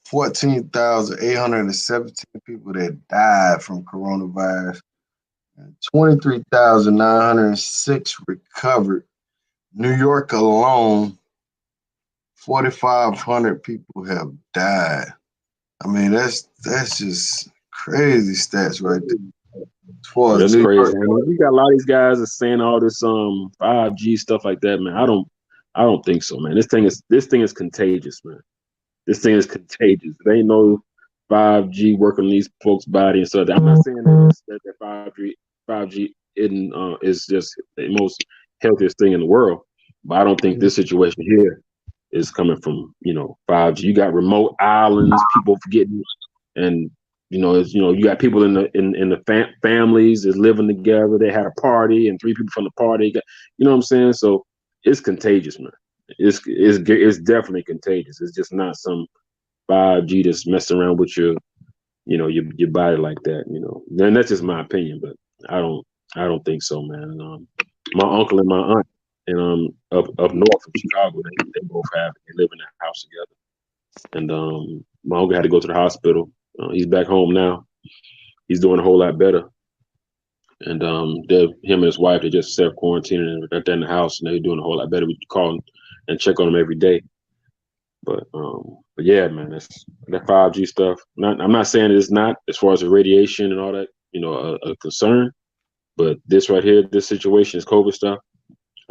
14,817 people that died from coronavirus, and 23,906 recovered. New York alone, 4,500 people have died. I mean, that's just crazy stats right there. As far as That's New crazy. York, Man. We got a lot of these guys that's saying all this 5G stuff like that, man. I don't think so, man. This thing is contagious, man. This thing is contagious. There ain't no 5G working on these folks' body and stuff. I'm not saying that 5G is just the most healthiest thing in the world, but I don't think this situation here is coming from 5G. You got remote islands, people forgetting, and you got people in the families is living together. They had a party, and three people from the party got, what I'm saying. So it's contagious, man. It's definitely contagious. It's just not some 5G that's messing around with your body like that. Then that's just my opinion, but I don't think so, man. My uncle and my aunt and up north from Chicago, they both have it. They live in a house together, and my uncle had to go to the hospital. He's back home now. He's doing a whole lot better. And him and his wife, they just self quarantining and they're in the house, and they're doing a whole lot better. We call them and check on them every day. But yeah, man, that's that 5G stuff. I'm not saying it's not as far as the radiation and all that, a concern. But this right here, this situation is COVID stuff.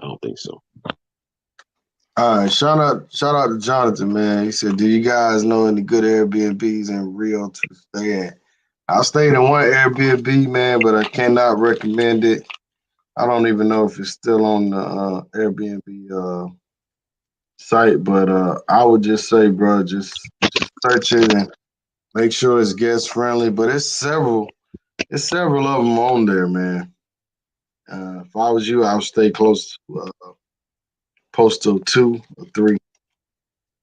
I don't think so. all right, shout out to Jonathan, man. He said, "Do you guys know any good Airbnbs in Rio to stay at?" I stayed in one Airbnb, man, but I cannot recommend it. I don't even know if it's still on the Airbnb site, but I would just say, bro, just search it and make sure it's guest friendly. But it's several of them on there, man. If I was you, I would stay close to Postal 2 or 3,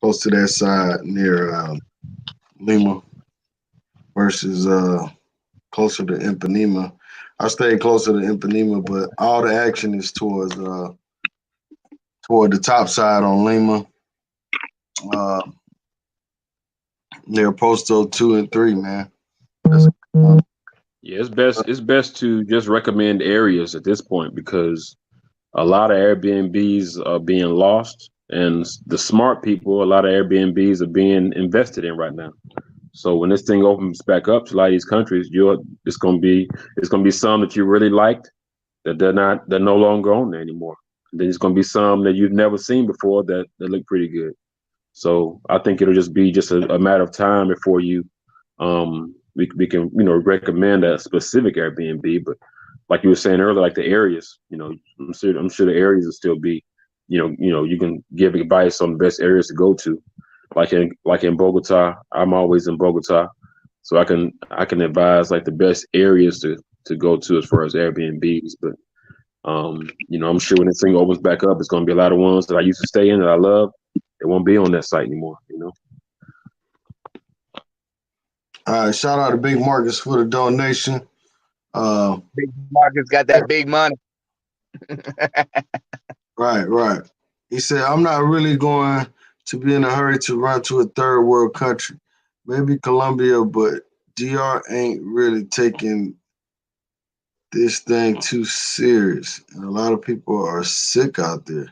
close to that side near Lima versus closer to Ipanema. I stayed closer to Ipanema, but all the action is toward the top side on Lima, uh, near Postal 2 and 3, man. That's Yeah, it's best to just recommend areas at this point because a lot of Airbnbs are being lost, and the smart people, a lot of Airbnbs are being invested in right now. So when this thing opens back up to a lot of these countries, it's gonna be some that you really liked that they're no longer on there anymore. And then it's gonna be some that you've never seen before that look pretty good. So I think it'll just be a matter of time before we can recommend a specific Airbnb, but like you were saying earlier, like the areas, I'm sure the areas will still be, you can give advice on the best areas to go to. Like in Bogota, I'm always in Bogota, so I can advise like the best areas to go to as far as Airbnbs. But I'm sure when this thing opens back up, it's going to be a lot of ones that I used to stay in that I love. It won't be on that site anymore. all right. Shout out to Big Marcus for the donation. Big Marcus got that big money. Right. He said, "I'm not really going to be in a hurry to run to a third world country. Maybe Colombia, but DR ain't really taking this thing too serious. And a lot of people are sick out there."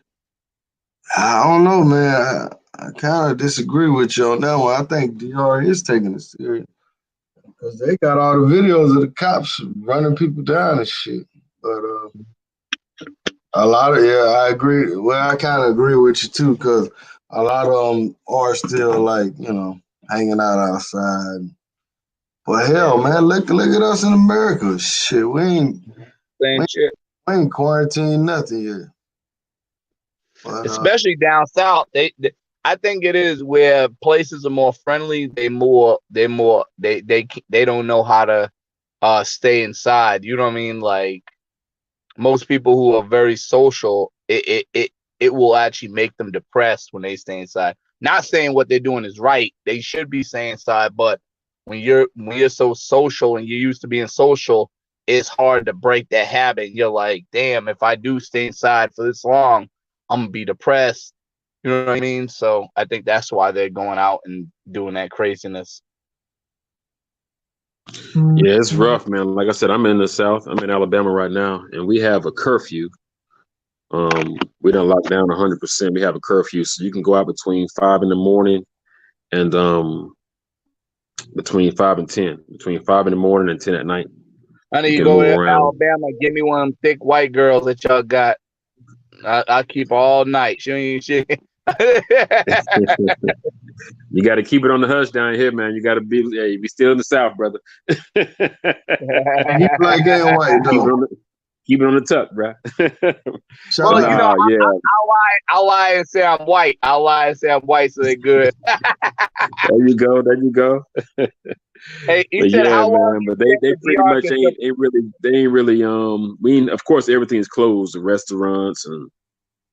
I don't know, man. I kind of disagree with you on that one. I think DR is taking it serious because they got all the videos of the cops running people down and shit. But a lot of I agree. Well, I kind of agree with you too because a lot of them are still like hanging out outside. But hell, man, look at us in America. Shit, Same we shit. ain't quarantined nothing yet. But Especially down south, I think it is where places are more friendly. They don't know how to stay inside. You know what I mean? Like most people who are very social, it will actually make them depressed when they stay inside. Not saying what they're doing is right. They should be staying inside, but when you're so social and you're used to being social, it's hard to break that habit. You're like, damn, if I do stay inside for this long, I'm gonna be depressed. You know what I mean? So I think that's why they're going out and doing that craziness. Yeah, it's rough, man. Like I said, I'm in the South. I'm in Alabama right now, and we have a curfew. We don't lock down 100%. We have a curfew, so you can go out between 5 in the morning and between 5 and 10, between 5 in the morning and 10 at night. I need You you can go move to around. Alabama, give me one of them thick white girls that y'all got. I keep her all night. She ain't shit. You got to keep it on the hush down here, man. You got to be, hey, be still in the South, brother. And he black and white though. Keep it on the tuck, bro. Shout Well, out. you know, yeah. I'll lie and say I'm white. I'll lie and say I'm white, so they're good. There you go. There you go. Hey, you But said yeah, how long man. you But think they the pretty DR much can ain't really of course everything is closed. The restaurants and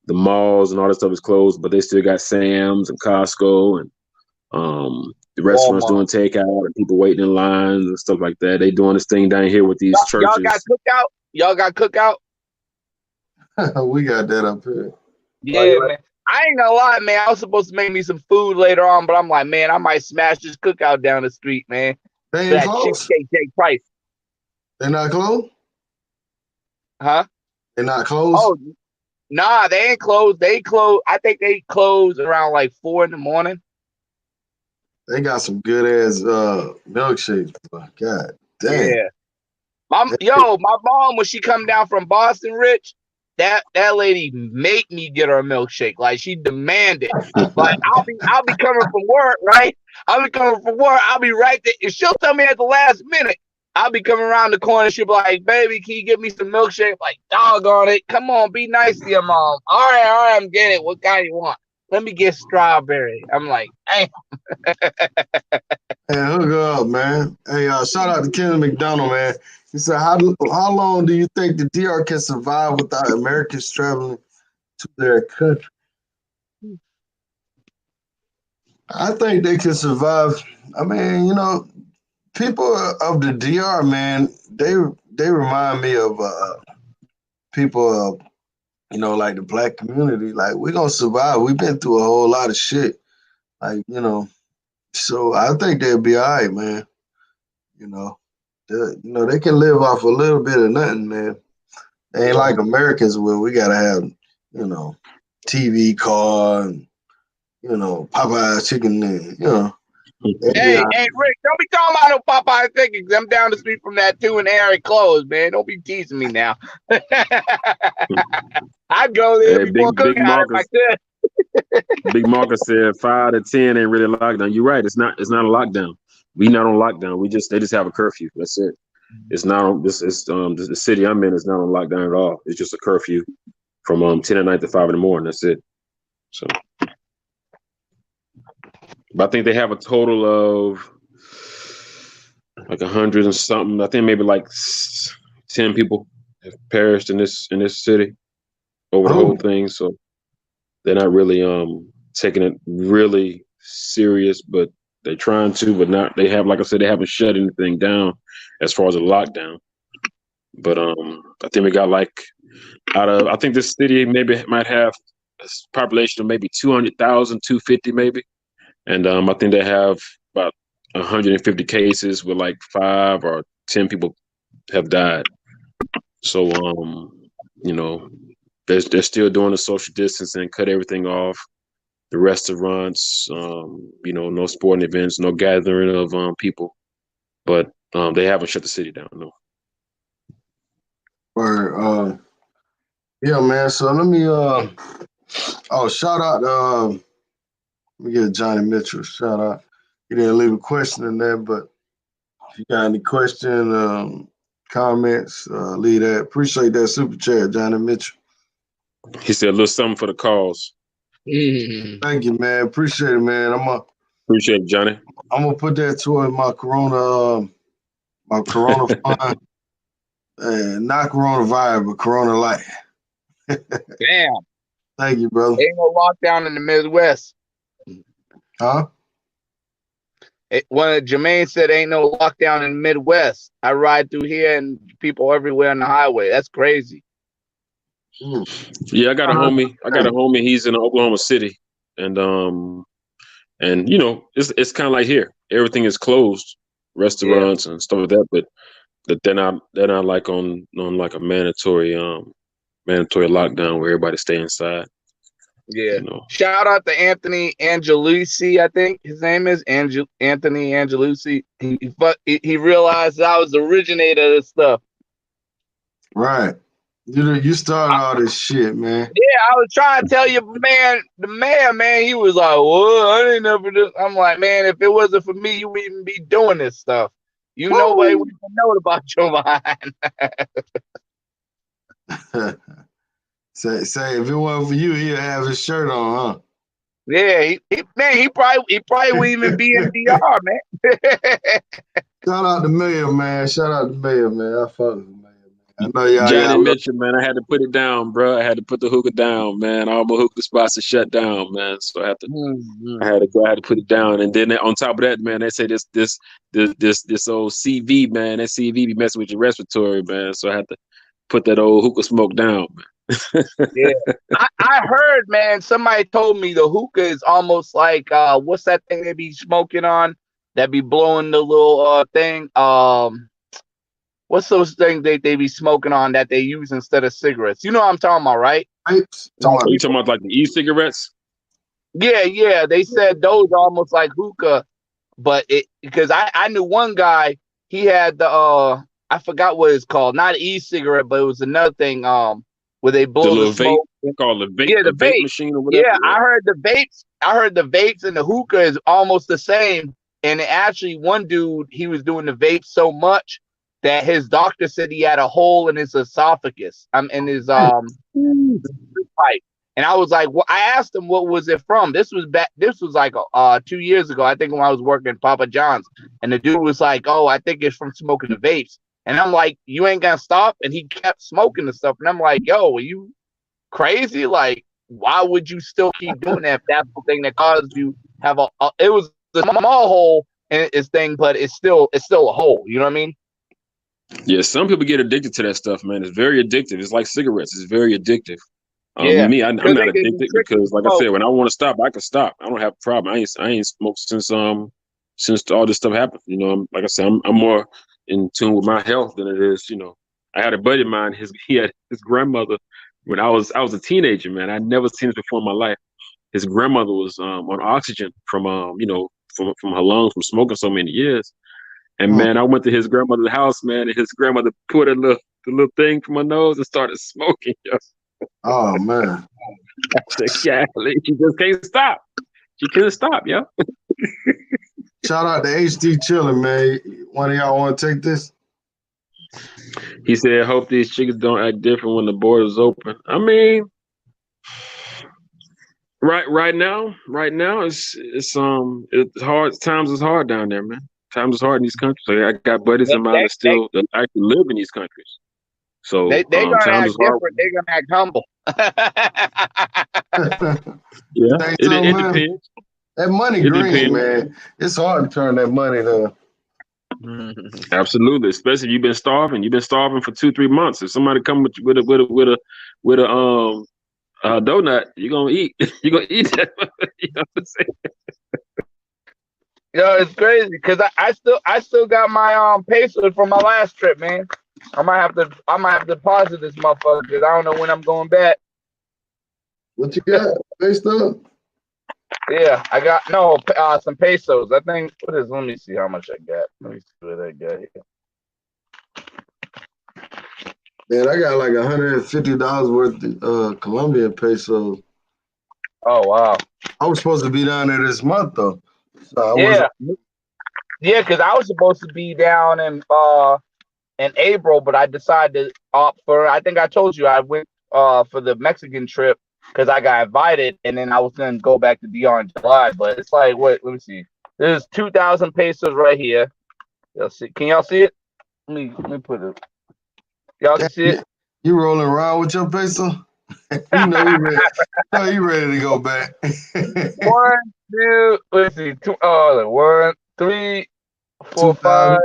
the malls and all that stuff is closed, but they still got Sam's and Costco and the restaurants Walmart? doing takeout and people waiting in lines and stuff like that. They doing this thing down here with these Y'all got churches. cookout? Y'all got cookout? We got that up here. Yeah, man. I ain't gonna lie, man. I was supposed to make me some food later on, but I'm like, man, I might smash this cookout down the street, man. They ain't That closed? cheesecake price, They not closed? huh? They not closed? Oh, nah, they ain't closed. They close. I think they close around like 4 in the morning. They got some good ass milkshakes. God dang. Yeah. My mom, when she come down from Boston, Rich, that lady make me get her a milkshake. Like she demanded. Like I'll be coming from work, right? I'll be coming from work. I'll be right there. And she'll tell me at the last minute. I'll be coming around the corner. She'll be like, baby, can you get me some milkshake? Like, doggone it. Come on, be nice to your mom. All right, I'm getting it. What kind you want? Let me get strawberry. I'm like, hey. Hey, hook her up, man. Hey, shout out to Kenny McDonald, man. He said, how long do you think the DR can survive without Americans traveling to their country? I think they can survive. I mean, you know, people of the DR, man, they remind me of people of, you know, like the black community. Like, we're going to survive. We've been through a whole lot of shit. Like, you know, so I think they'll be all right, man. You know, they can live off a little bit of nothing, man. They ain't like Americans where we gotta have, you know, TV, car, and you know, Popeye chicken, and you know. Hey, Rick, don't be talking about no Popeye chicken. I'm down the street from that too, and Harry clothes, man. Don't be teasing me now. I'd go there Hey, before big cookout if I Marcus. could. Big Marcus said 5 to 10 ain't really a lockdown. You're right. It's not a lockdown. We not on lockdown. They just have a curfew. That's it. It's not on the city I'm in is not on lockdown at all. It's just a curfew from 10 at night to 5 in the morning. That's it. So, but I think they have a total of like 100 and something. I think maybe like 10 people have perished in this city over the whole thing. So they're not really taking it really serious, but they're trying to, but not. They have, like I said, they haven't shut anything down as far as a lockdown. But I think we got like I think this city maybe might have a population of maybe 200,000, 250 maybe, and I think they have about 150 cases with like 5 or 10 people have died. So you know, they're still doing the social distancing, cut everything off. The restaurants, you know, no sporting events, no gathering of people, but they haven't shut the city down. No. Or yeah, man. So let me shout out let me get Johnny Mitchell. Shout out. He didn't leave a question in there, but if you got any question, comments, leave that. Appreciate that super chat, Johnny Mitchell. He said a little something for the cause. Thank you, man. Appreciate it, man. Appreciate it, Johnny. I'm gonna put that toward my Corona fund, and not coronavirus, but Corona Light. Damn. Thank you, brother. Ain't no lockdown in the Midwest. Huh? Jermaine said, "Ain't no lockdown in the Midwest. I ride through here and people everywhere on the highway. That's crazy." Yeah, I got a homie. He's in Oklahoma City, and you know, it's kind of like here. Everything is closed, restaurants and stuff like that. But they're not like on like a mandatory lockdown where everybody stay inside. Yeah. You know. Shout out to Anthony Angelucci. I think his name is Anthony Angelucci. He realized I was the originator of this stuff. Right. You started all this shit, man. Yeah, I was trying to tell you, man. The man, he was like, "Well, I ain't never do." I'm like, man, if it wasn't for me, you wouldn't even be doing this stuff. Nobody would even know about your mind. Say if it wasn't for you, he'd have his shirt on, huh? Yeah, he probably wouldn't even be in DR, man. Shout out to Mayor, man. Shout out to Mayor, man. I fuck with Mayor, man. I know y'all. Johnny Mitchell, man. I had to put it down, bro. I had to put the hookah down, man. All my hookah spots are shut down, man. So I had to put it down. And then on top of that, man, they say this old CV, man. That CV be messing with your respiratory, man. So I had to put that old hookah smoke down, man. Yeah, I heard, man. Somebody told me the hookah is almost like what's that thing they be smoking on? That be blowing the little thing. What's those things they be smoking on that they use instead of cigarettes? You know what I'm talking about, right? Are you talking about like the e-cigarettes? Yeah. They said those are almost like hookah, but because I knew one guy, he had the I forgot what it's called, not e-cigarette, but it was another thing where they blow the smoke. Vape, called the vape, yeah, the vape machine or whatever. Yeah, I heard the vapes and the hookah is almost the same. And actually, one dude, he was doing the vape so much that his doctor said he had a hole in his esophagus, in his pipe. And I was like, well, I asked him what was it from. This was like 2 years ago, I think, when I was working at Papa John's. And the dude was like, "Oh, I think it's from smoking the vapes." And I'm like, "You ain't gonna stop?" And he kept smoking the stuff. And I'm like, "Yo, are you crazy? Like, why would you still keep doing that if that's the thing that caused you have it was a small hole in its thing, but it's still a hole." You know what I mean? Yeah, some people get addicted to that stuff, man. It's very addictive. It's like cigarettes. It's very addictive. Yeah. Me, I'm not addicted because, like I said, when I want to stop, I can stop. I don't have a problem. I ain't smoked since all this stuff happened. You know, like I said, I'm more in tune with my health than it is. You know, I had a buddy of mine. He had his grandmother when I was a teenager. Man, I'd never seen this before in my life. His grandmother was on oxygen from from her lungs from smoking so many years. And man, I went to his grandmother's house, man, and his grandmother put the little thing from her nose and started smoking. Oh man. I said, "Golly, she just can't stop. She couldn't stop, yo." Shout out to HD Chillin', man. One of y'all want to take this? He said, "Hope these chickens don't act different when the border's open." I mean, right now, it's hard. Times is hard down there, man. Times is hard in these countries. So I got buddies of mine that actually live in these countries. So they're gonna act different. They're gonna act humble. Yeah, it depends. That money green, man. It's hard to turn that money to. Absolutely, especially if you've been starving. You've been starving for 2-3 months. If somebody come with a donut, you're gonna eat. You're gonna eat that. You know what I'm saying? Yo, it's crazy because I still got my pesos from my last trip, man. I might have to deposit this motherfucker because I don't know when I'm going back. What you got? Pesos? Yeah, I got some pesos. I think let me see how much I got. Let me see what I got here. Man, I got like $150 worth of Colombian pesos. Oh wow! I was supposed to be down there this month though. So yeah, because I was supposed to be down in April, but I decided to opt for. I think I told you I went for the Mexican trip because I got invited, and then I was gonna go back to DR in July. But it's like, wait, let me see. There's 2,000 pesos right here. Y'all see? Can y'all see it? Let me put it. Y'all can see it. You rolling around with your peso? you know you ready to go back. 1, 2. Let's see. 1, 3, 4, 5, 2,000.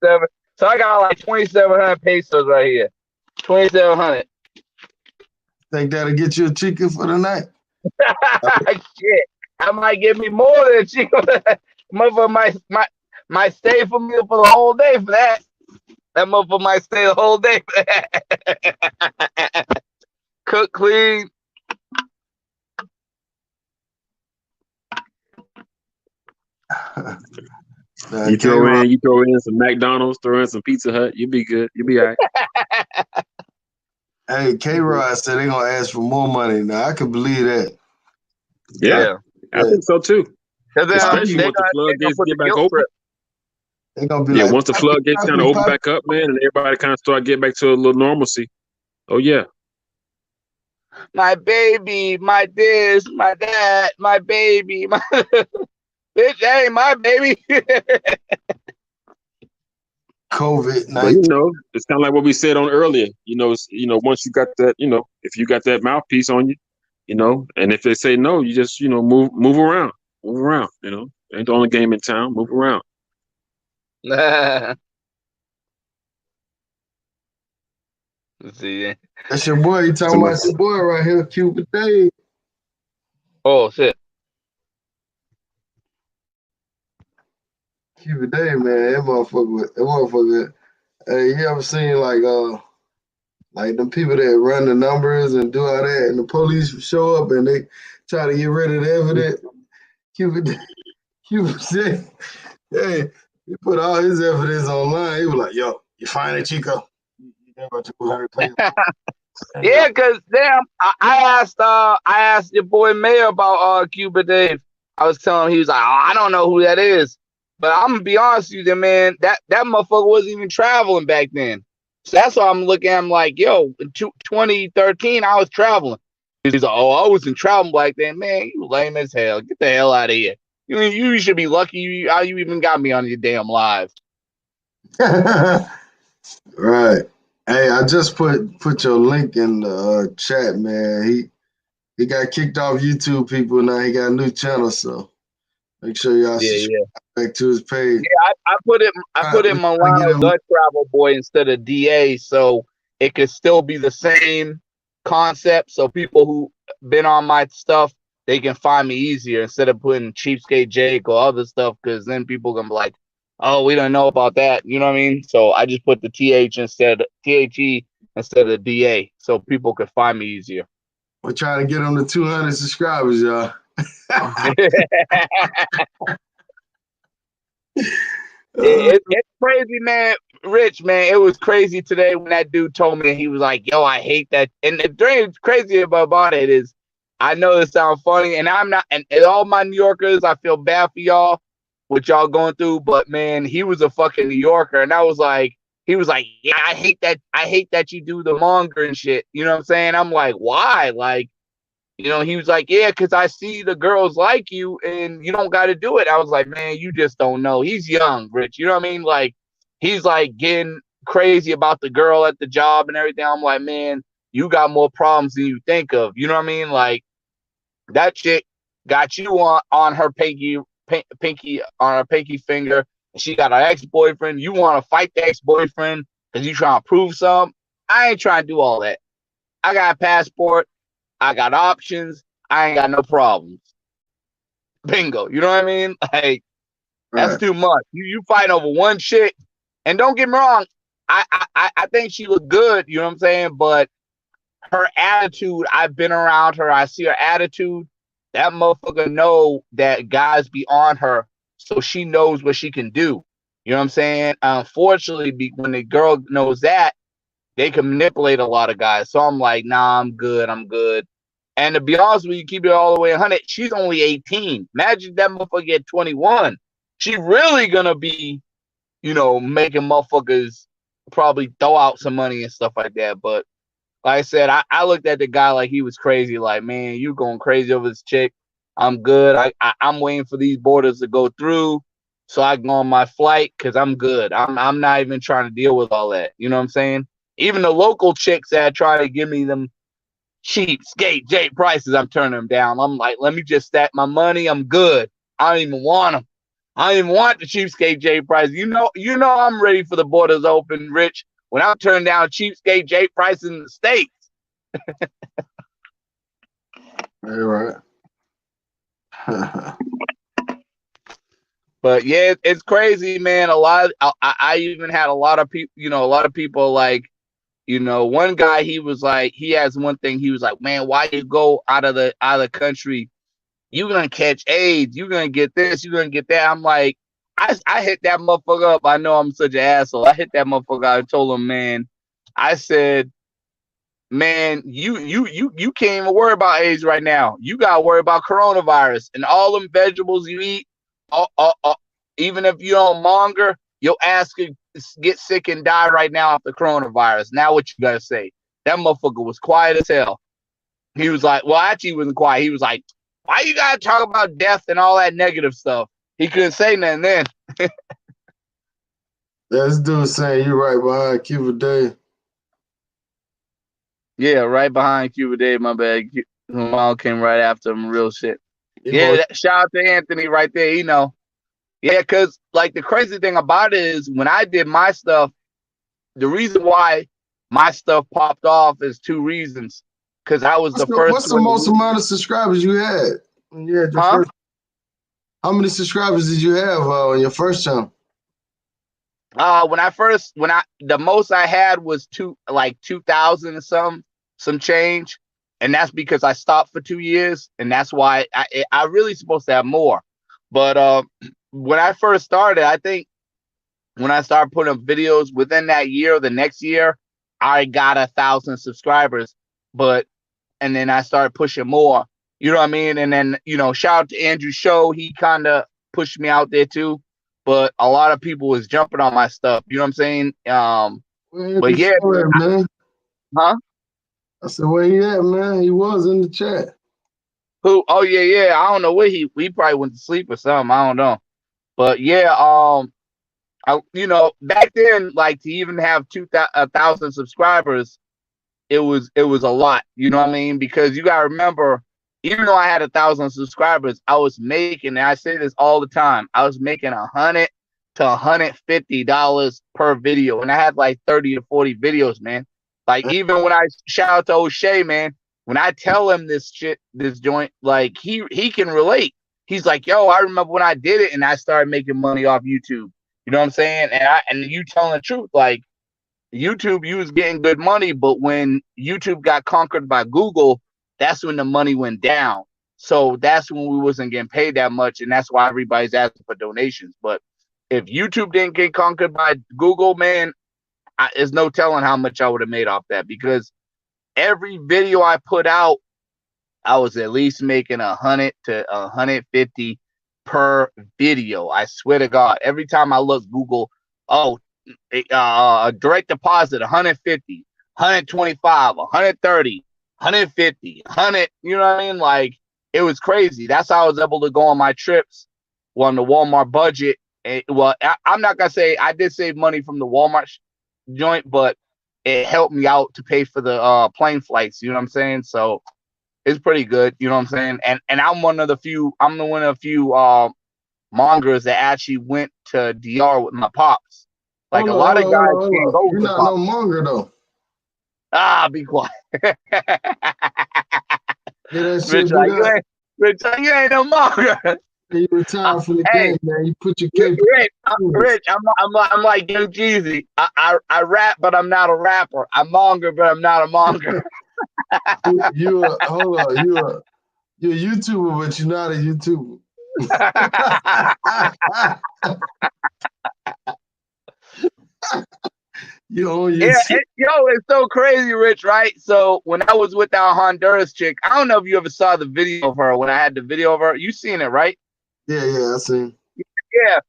7. So I got like 2,700 pesos right here. 2,700. Think that'll get you a chicken for the night? Shit, I might give me more than she. Motherfucker might stay for me for the whole day for that. That motherfucker might stay the whole day for that. Cook, clean. You throw in some McDonald's, throw in some Pizza Hut, you'll be good. You'll be all right. Hey, K-Rod said they're gonna ask for more money. Now I can believe that. Yeah. I think so too. Especially once the floodgates get back open. They're gonna be like, once the floodgates kind of open back up, man, and everybody kind of start getting back to a little normalcy. Oh yeah. My baby, my this, my that, my baby, my bitch, that ain't my baby. COVID-19. But it's kind of like what we said on earlier. Once you got that, if you got that mouthpiece on you, and if they say no, you just move around. Ain't the only game in town. Move around. Let's see. That's your boy. You talking about your boy right here, Cuba Dave. Oh shit. Cuba Dave, man, that motherfucker. Hey, you ever seen like them people that run the numbers and do all that, and the police show up and they try to get rid of the evidence? Cuba said, hey, he put all his evidence online. He was like, yo, you find it, Chico? You got about 200 pages. Yeah, cause damn, I asked your boy Mayor about Cuba Dave. I was telling him, he was like, oh, I don't know who that is. But I'm gonna be honest with you, man, that motherfucker wasn't even traveling back then. So that's why I'm looking at him like, yo, in 2013, I was traveling. He's like, oh, I wasn't traveling back then. Man, you lame as hell. Get the hell out of here. You should be lucky how you even got me on your damn live. Right. Hey, I just put your link in the chat, man. He got kicked off YouTube, people. Now he got a new channel, so make sure y'all subscribe back to his page. Yeah, I put it Mulano the Travel Boy instead of DA, so it could still be the same concept. So people who been on my stuff, they can find me easier instead of putting Cheapskate Jake or other stuff, because then people gonna be like, oh, we don't know about that. You know what I mean? So I just put the THE instead of the DA, so people could find me easier. We're trying to get on to 200 subscribers, y'all. It's crazy, man. Rich, man, it was crazy today when that dude told me, he was like, yo, I hate that. And the crazy about it is, I know it sounds funny, and I'm not, and all my New Yorkers, I feel bad for y'all, what y'all going through, but man, he was a fucking New Yorker, and he was like, yeah, I hate that you do the monger and shit. You know what I'm saying? I'm like, why? Like, he was like, yeah, because I see the girls like you and you don't got to do it. I was like, man, you just don't know. He's young, Rich. You know what I mean? Like, he's like getting crazy about the girl at the job and everything. I'm like, man, you got more problems than you think of. You know what I mean? Like, that chick got you on her pinky on her pinky finger. And she got her ex-boyfriend. You want to fight the ex-boyfriend because you trying to prove something? I ain't trying to do all that. I got a passport. I got options. I ain't got no problems. Bingo. You know what I mean? Like, that's too much. You fight over one chick, and don't get me wrong, I think she looked good. You know what I'm saying? But her attitude, I've been around her. I see her attitude. That motherfucker know that guys be on her, so she knows what she can do. You know what I'm saying? Unfortunately, when the girl knows that, they can manipulate a lot of guys. So I'm like, nah, I'm good. And to be honest with you, keep it all the way 100. She's only 18. Imagine that motherfucker get 21. She really gonna be, making motherfuckers probably throw out some money and stuff like that. But like I said, I looked at the guy like he was crazy. Like, man, you going crazy over this chick. I'm good. I'm waiting for these borders to go through so I can go on my flight because I'm good. I'm not even trying to deal with all that. You know what I'm saying? Even the local chicks that try to give me them cheap skate J prices, I'm turning them down. I'm like, let me just stack my money. I'm good. I don't even want them. I didn't even want the cheapskate J price. You know I'm ready for the borders open, Rich. When I'm turning down cheapskate J price in the States. You're right. But yeah, it's crazy, man. I even had a lot of people, a lot of people like, one guy, he was like, he has one thing. He was like, man, why you go out of the country? You're going to catch AIDS. You're going to get this. You're going to get that. I'm like, I hit that motherfucker up. I know I'm such an asshole. I hit that motherfucker. I told him, man, I said, man, you can't even worry about AIDS right now. You got to worry about coronavirus and all them vegetables you eat. Even if you don't monger, your ass could get sick and die right now off the coronavirus. Now what you got to say? That motherfucker was quiet as hell. He was like, well, actually he wasn't quiet. He was like, why you got to talk about death and all that negative stuff? He couldn't say nothing then. This dude saying you right behind Cuba Day. Yeah, right behind Cuba Day, my bad. Mulano came right after him, real shit. Shout out to Anthony right there, Yeah, because like the crazy thing about it is when I did my stuff, the reason why my stuff popped off is two reasons. Because I was the first. What's the most amount of subscribers you had when you had your first? How many subscribers did you have on your first channel? The most I had was 2,000 and some change, and that's because I stopped for 2 years, and that's why I really supposed to have more. But when I first started, I think when I started putting up videos within that year or the next year, I got 1,000 subscribers. And then I started pushing more. You know what I mean? And then, shout out to Andrew Show. He kind of pushed me out there too. But a lot of people was jumping on my stuff. You know what I'm saying? But yeah, man. Huh? I said, where he at, man? He was in the chat. Who? Oh yeah. I don't know where he probably went to sleep or something. I don't know. But yeah, back then, like to even have 1,000 subscribers, it was a lot. You know what I mean? Because you gotta remember, even though I had 1,000 subscribers, I was making, and I say this all the time, I was making $100 to $150 per video, and I had like 30 to 40 videos, man. Like even when I shout out to O'Shea, man, when I tell him this joint, like he can relate. He's like, yo, I remember when I did it and I started making money off YouTube. You know what I'm saying? And you telling the truth, like YouTube, you was getting good money, but when YouTube got conquered by Google, that's when the money went down. So that's when we wasn't getting paid that much, and that's why everybody's asking for donations. But if YouTube didn't get conquered by Google, man, there's no telling how much I would have made off that, because every video I put out, I was at least making 100 to 150 per video. I swear to God, every time I look Google, direct deposit 150, 125, 130, 150, 100. You know what I mean? Like it was crazy. That's how I was able to go on my trips on the Walmart budget. I'm not gonna say I did save money from the Walmart joint, but it helped me out to pay for the plane flights. You know what I'm saying? So it's pretty good. You know what I'm saying? And I'm one of the few mongers that actually went to DR with my pops. Like a lot of guys can't go. You're not no monger though. Be quiet. Rich, you ain't no monger. You retired from the game, man. You put your cape. Rich, I'm like Young Jeezy. I rap, but I'm not a rapper. I monger, but I'm not a monger. You're a YouTuber, but you're not a YouTuber. It's so crazy, Rich, right? So when I was with that Honduras chick, I don't know if you ever saw the video of her when I had the video of her. You seen it, right? Yeah, I seen. Yeah.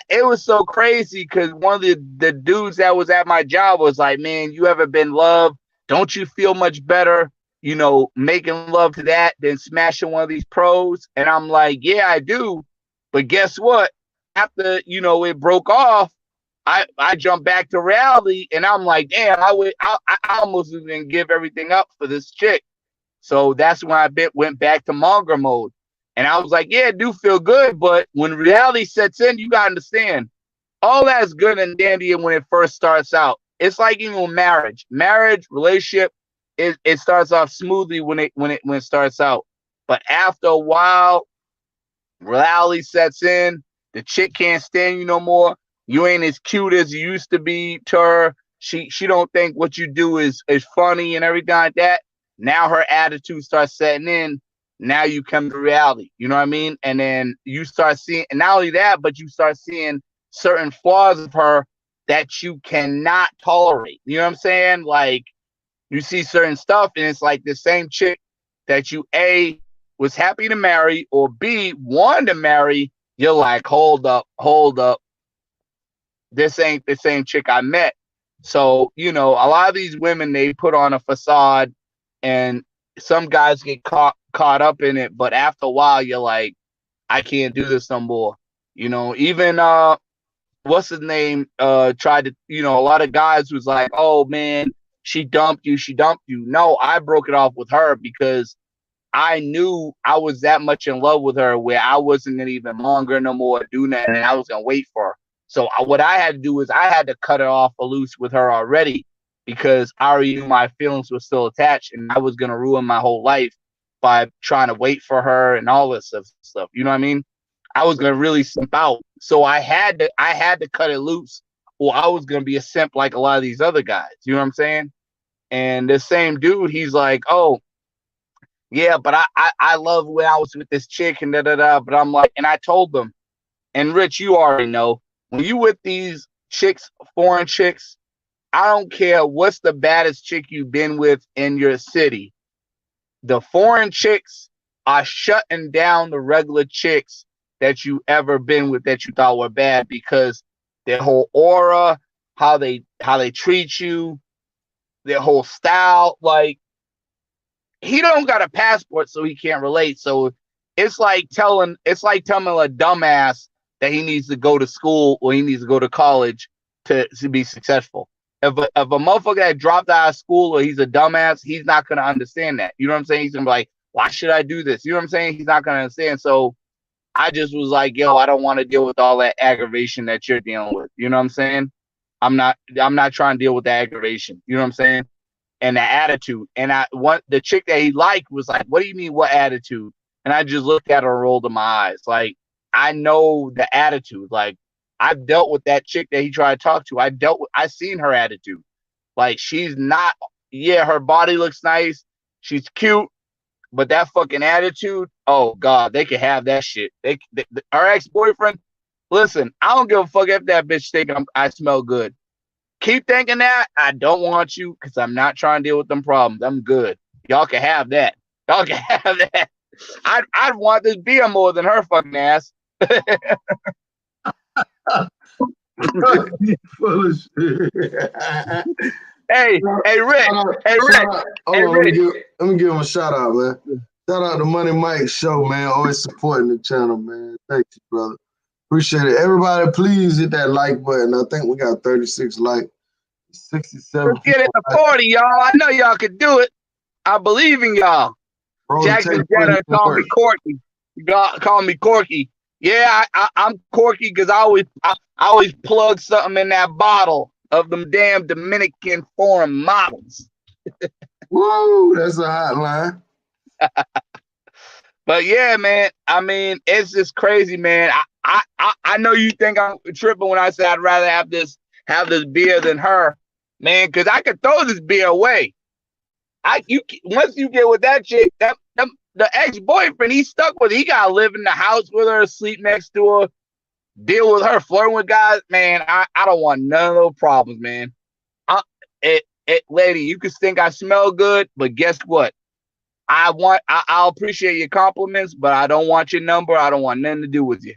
It was so crazy because one of the dudes that was at my job was like, man, you ever been loved? Don't you feel much better, making love to that than smashing one of these pros? And I'm like, yeah, I do. But guess what? After, it broke off, I jumped back to reality, and I'm like, damn, I almost didn't give everything up for this chick. So that's when I went back to monger mode. And I was like, yeah, it do feel good. But when reality sets in, you got to understand all that's good and dandy when it first starts out. It's like even marriage, relationship, it starts off smoothly when it starts out. But after a while, reality sets in. The chick can't stand you no more. You ain't as cute as you used to be to her. She don't think what you do is funny and everything like that. Now her attitude starts setting in. Now you come to reality. You know what I mean? And then you start seeing, and not only that, but you start seeing certain flaws of her that you cannot tolerate. You know what I'm saying? Like you see certain stuff, and it's like the same chick that you A was happy to marry or B wanted to marry. You're like, hold up. This ain't the same chick I met. So, a lot of these women, they put on a facade and some guys get caught up in it. But after a while, you're like, I can't do this no more. Even what's his name? Tried to, a lot of guys was like, oh man, she dumped you. No, I broke it off with her because I knew I was that much in love with her where I wasn't gonna even longer no more do that, and I was gonna wait for her. So what I had to do is I had to cut it off a loose with her already because I already knew my feelings were still attached, and I was gonna ruin my whole life by trying to wait for her and all this stuff. You know what I mean? I was gonna really simp out, so I had to cut it loose, or I was gonna be a simp like a lot of these other guys. You know what I'm saying? And the same dude, he's like, oh yeah, but I love when I was with this chick and da da da. But I'm like, and I told them, and Rich, you already know, when you with these chicks, foreign chicks, I don't care what's the baddest chick you've been with in your city. The foreign chicks are shutting down the regular chicks that you ever been with that you thought were bad because their whole aura, how they treat you, their whole style, like he don't got a passport, so he can't relate. So it's like telling a dumbass that he needs to go to school or he needs to go to college to be successful. If a motherfucker that dropped out of school or he's a dumbass, he's not gonna understand that. You know what I'm saying? He's gonna be like, why should I do this? You know what I'm saying? He's not gonna understand. So I just was like, yo, I don't want to deal with all that aggravation that you're dealing with. You know what I'm saying? I'm not trying to deal with the aggravation. You know what I'm saying? And the attitude. And the chick that he liked was like, what do you mean, what attitude? And I just looked at her and rolled in my eyes. Like, I know the attitude. Like, I've dealt with that chick that he tried to talk to. I seen her attitude. Like, she's not, yeah, her body looks nice. She's cute. But that fucking attitude, oh God, they could have that shit. Our ex-boyfriend, listen, I don't give a fuck if that bitch thinking I smell good. Keep thinking that. I don't want you because I'm not trying to deal with them problems. I'm good. Y'all can have that. Y'all can have that. I'd want this beer more than her fucking ass. Full of shit. Hey, Rick. Let me give him a shout out, man. Shout out to Money Mike Show, man. Always supporting the channel, man. Thank you, brother. Appreciate it. Everybody, please hit that like button. I think we got 36 likes. 67. Let's get it to 40, y'all. I know y'all can do it. I believe in y'all. Jackson Jenner call me Corky. Call me Corky. Yeah, I'm Corky because I always plug something in that bottle of them damn Dominican foreign models. Woo, that's a hotline. But yeah, man, I mean, it's just crazy, man. I know you think I'm tripping when I say I'd rather have this beer than her, man, because I could throw this beer away. Once you get with that chick, the ex-boyfriend, he's stuck with her. He gotta live in the house with her, sleep next to her, deal with her, flirting with guys. Man, I don't want none of those problems, man. Lady, you can think I smell good, but guess what? I'll appreciate your compliments, but I don't want your number. I don't want nothing to do with you.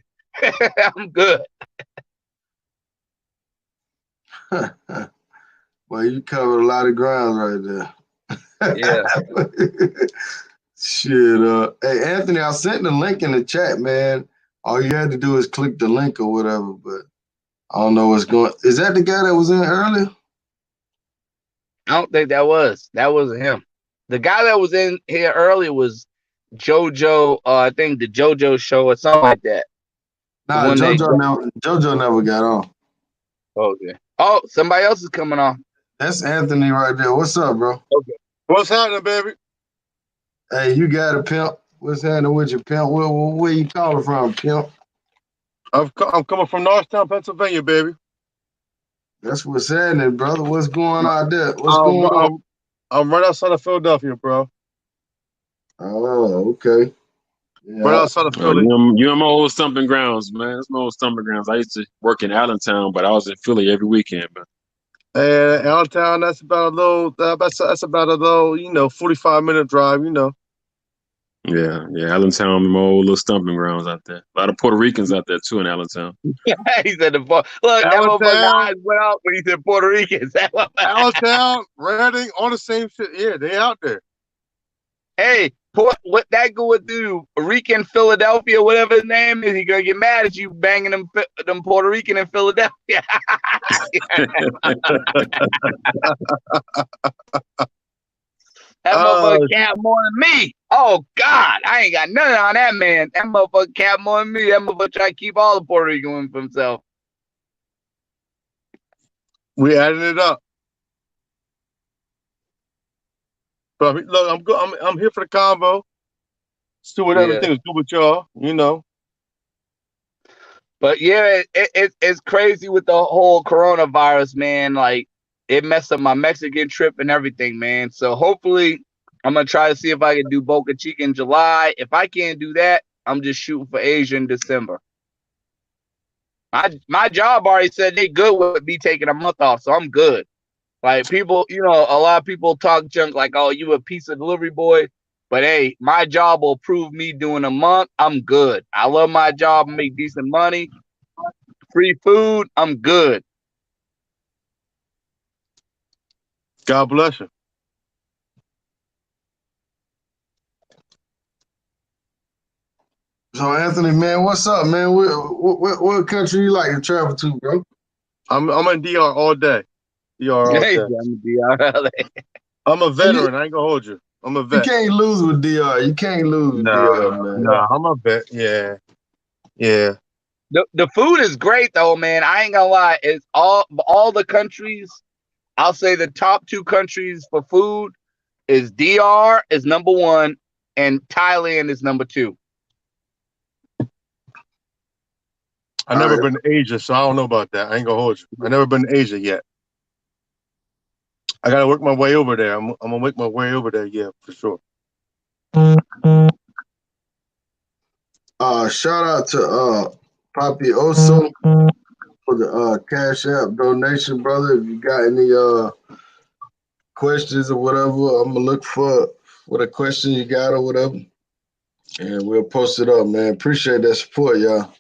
I'm good. Well, you covered a lot of ground right there. Yeah. Shit. Hey, Anthony, I sent the link in the chat, man. All you had to do is click the link or whatever, but I don't know what's going. Is that the guy that was in earlier? I don't think that wasn't him. The guy that was in here earlier was JoJo. I think the JoJo show or something like that. The Nah, one that. JoJo never got on. Okay. Oh, somebody else is coming on. That's Anthony right there. What's up, bro? Okay. What's happening, baby? Hey, you got a pimp. What's happening with your pimp? Where you calling from, pimp? I'm coming from Norristown, Pennsylvania, baby. That's what's happening, brother. What's going on there? What's going on? I'm right outside of Philadelphia, bro. Oh, okay. Right Yeah. outside of Philly. You're my old stomping grounds, man. It's my old stomping grounds. I used to work in Allentown, but I was in Philly every weekend, man. And Allentown, that's about a little, 45-minute drive, Yeah. Allentown, my old little stomping grounds out there. A lot of Puerto Ricans out there too in Allentown. He said look, that motherfucker eyes went out when he said Puerto Ricans. Allentown, Reading, all the same shit. Yeah, they out there. Hey, what that going do? Rican Philadelphia, whatever his name is, he gonna get mad at you banging them Puerto Rican in Philadelphia. That motherfucker cap more than me. Oh God, I ain't got nothing on that man. That motherfucker cap more than me. That motherfucker try to keep all the Puerto Rican women for himself. We adding it up. But look, I'm here for the combo. See what everything is good with y'all, But yeah, it's crazy with the whole coronavirus, man. Like it messed up my Mexican trip and everything, man. So hopefully I'm gonna try to see if I can do Boca Chica in July. If I can't do that, I'm just shooting for Asia in December. My job already said they good with me taking a month off, so I'm good. Like people, a lot of people talk junk like, "Oh, you a pizza delivery boy," but hey, my job will prove me doing a month. I'm good. I love my job, make decent money, free food. I'm good. God bless you. So Anthony, man, what's up, man? What country you like to travel to, bro? I'm in DR all day. DR all day. I'm a veteran. I ain't gonna hold you. I'm a vet. You can't lose with DR. You can't lose with DR, man. Nah, I'm a vet. Yeah. The food is great though, man. I ain't gonna lie. It's all the countries. I'll say the top 2 countries for food is DR is number 1 and Thailand is number 2. I've never been to Asia, so I don't know about that. I ain't gonna hold you. I've never been to Asia yet. I gotta work my way over there. I'm gonna make my way over there, yeah, for sure. Shout out to Papi Oso for the Cash App donation, brother. If you got any questions or whatever, I'm gonna look for what a question you got or whatever, and we'll post it up, man. Appreciate that support, y'all.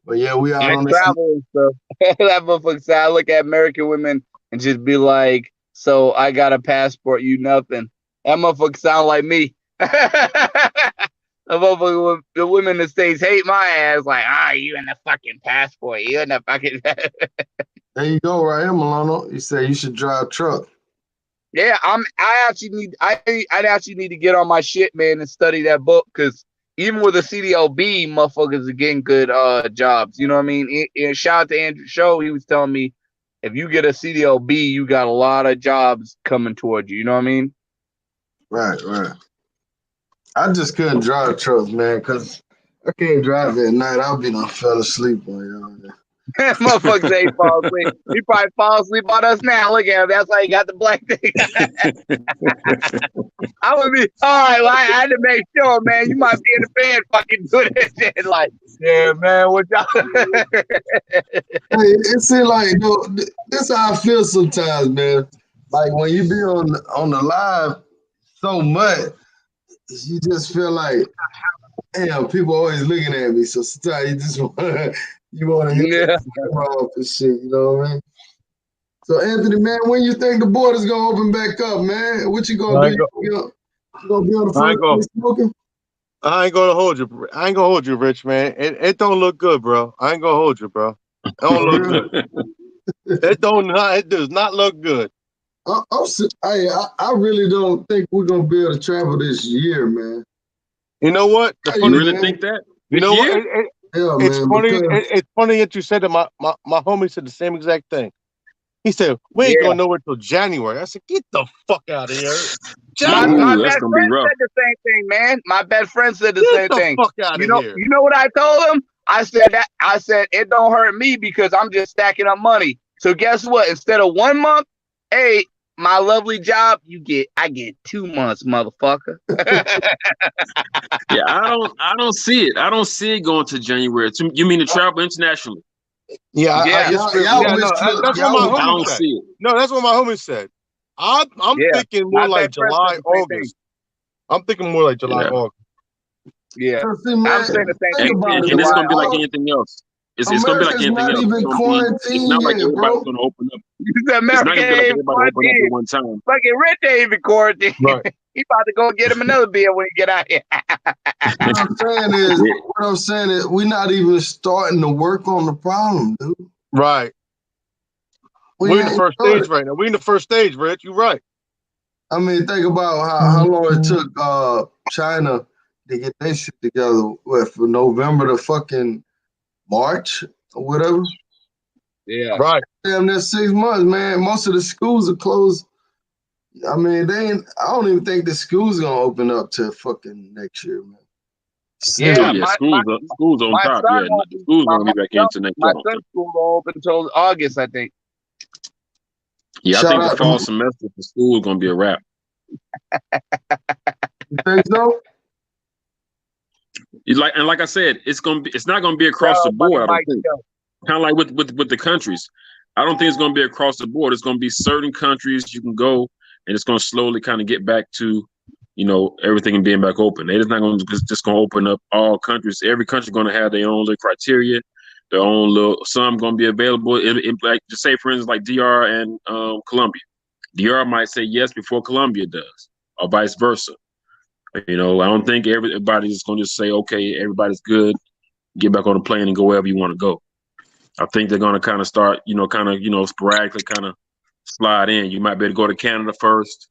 But yeah, we out on this. Travel and stuff. That motherfucker said, I look at American women and just be like, "So I got a passport, you nothing." That motherfucker sound like me. The women in the States hate my ass. Like, you in the fucking passport? You in the fucking? There you go, right here, Mulano. You said you should drive truck. Yeah, I actually need to get on my shit, man, and study that book because even with a CDLB, motherfuckers are getting good jobs. You know what I mean? Shout out to Andrew Show. He was telling me if you get a CDLB, you got a lot of jobs coming towards you. You know what I mean? Right. I just couldn't drive trucks, man, because I can't drive at night. I'll be done fell asleep on y'all. Motherfuckers ain't fall asleep. He probably fall asleep on us now. Look at him. That's why he got the black thing. I would be all right. Well, I had to make sure, man. You might be in the bed, fucking doing this shit. Like, yeah, man. What y'all? Hey, it seems like this how I feel sometimes, man. Like when you be on the live so much, you just feel like, damn, people always looking at me. So sometimes you just want to hit the camera off and shit. You know what I mean? So Anthony, man, when you think the border's gonna open back up, man? What you gonna do? You gonna be on the front smoking? I ain't gonna hold you. I ain't gonna hold you, Rich, man. It don't look good, bro. I ain't gonna hold you, bro. It don't look good. It does not look good. I really don't think we're gonna be able to travel this year, man. You know what? The Hey, funny, You really man. think that? you This know what? year? Yeah, It's man. funny. Because It's funny that you said that. My homie said the same exact thing. He said, "We ain't Yeah. going nowhere till January." I said, "Get the fuck out of here, My January! That's best gonna be friend rough. said the same thing, man. My best friend said the Get same the thing. fuck out of here!" You know what I told him? I said it don't hurt me because I'm just stacking up money. So guess what? Instead of 1 month, hey, my lovely job, I get 2 months, motherfucker. Yeah, I don't see it. I don't see it going to January. You mean to travel internationally? Yeah, Yeah. it's true. y'all Yeah, wish no, that's what y'all my would- I homie don't said. see it. No, that's what my homie said. I'm Yeah. thinking My more like best friend July, said the same thing. August. I'm thinking more like July, Yeah. August. Yeah. see, man, I'm saying the same think thing. about it, And it's man. July, gonna be like August. anything else. It's gonna be like America's anything not else. even It's quarantined not like yet, everybody's bro. gonna open up. The It's not American gonna be like ain't everybody open up quarantined. at one time. Fucking Rich ain't even quarantined. Right. He about to go get him another beer when he get out here. What I'm saying is, we're not even starting to work on the problem, dude. Right. We're in the first stage right now. We're in the first stage, Rich. You're right. I mean, think about how long it took China to get their shit together. What, from November to fucking March or whatever? Yeah. Right. Damn, that's 6 months, man. Most of the schools are closed. I mean, I don't even think the schools gonna open up till fucking next year, man. Yeah, Yeah, schools on my top. son Yeah, won't the schools gonna be back son, into next my year. I don't son's think. school will open until August, I think. Yeah, I Shout think the out fall to, semester for school is gonna be a wrap. you think so? Like I said, it's not gonna be Shout across the out, buddy board. I don't Mike. think. Kind of like with the countries. I don't think it's going to be across the board. It's going to be certain countries you can go, and it's going to slowly kind of get back to, everything being back open. They're not going to just going to open up all countries. Every country going to have their own little criteria, their own little. Some going to be available. Like just say for instance, like DR and Colombia. DR might say yes before Colombia does, or vice versa. I don't think everybody's going to just say okay, everybody's good. Get back on the plane and go wherever you want to go. I think they're going to kind of start, sporadically kind of slide in. You might be able to go to Canada first,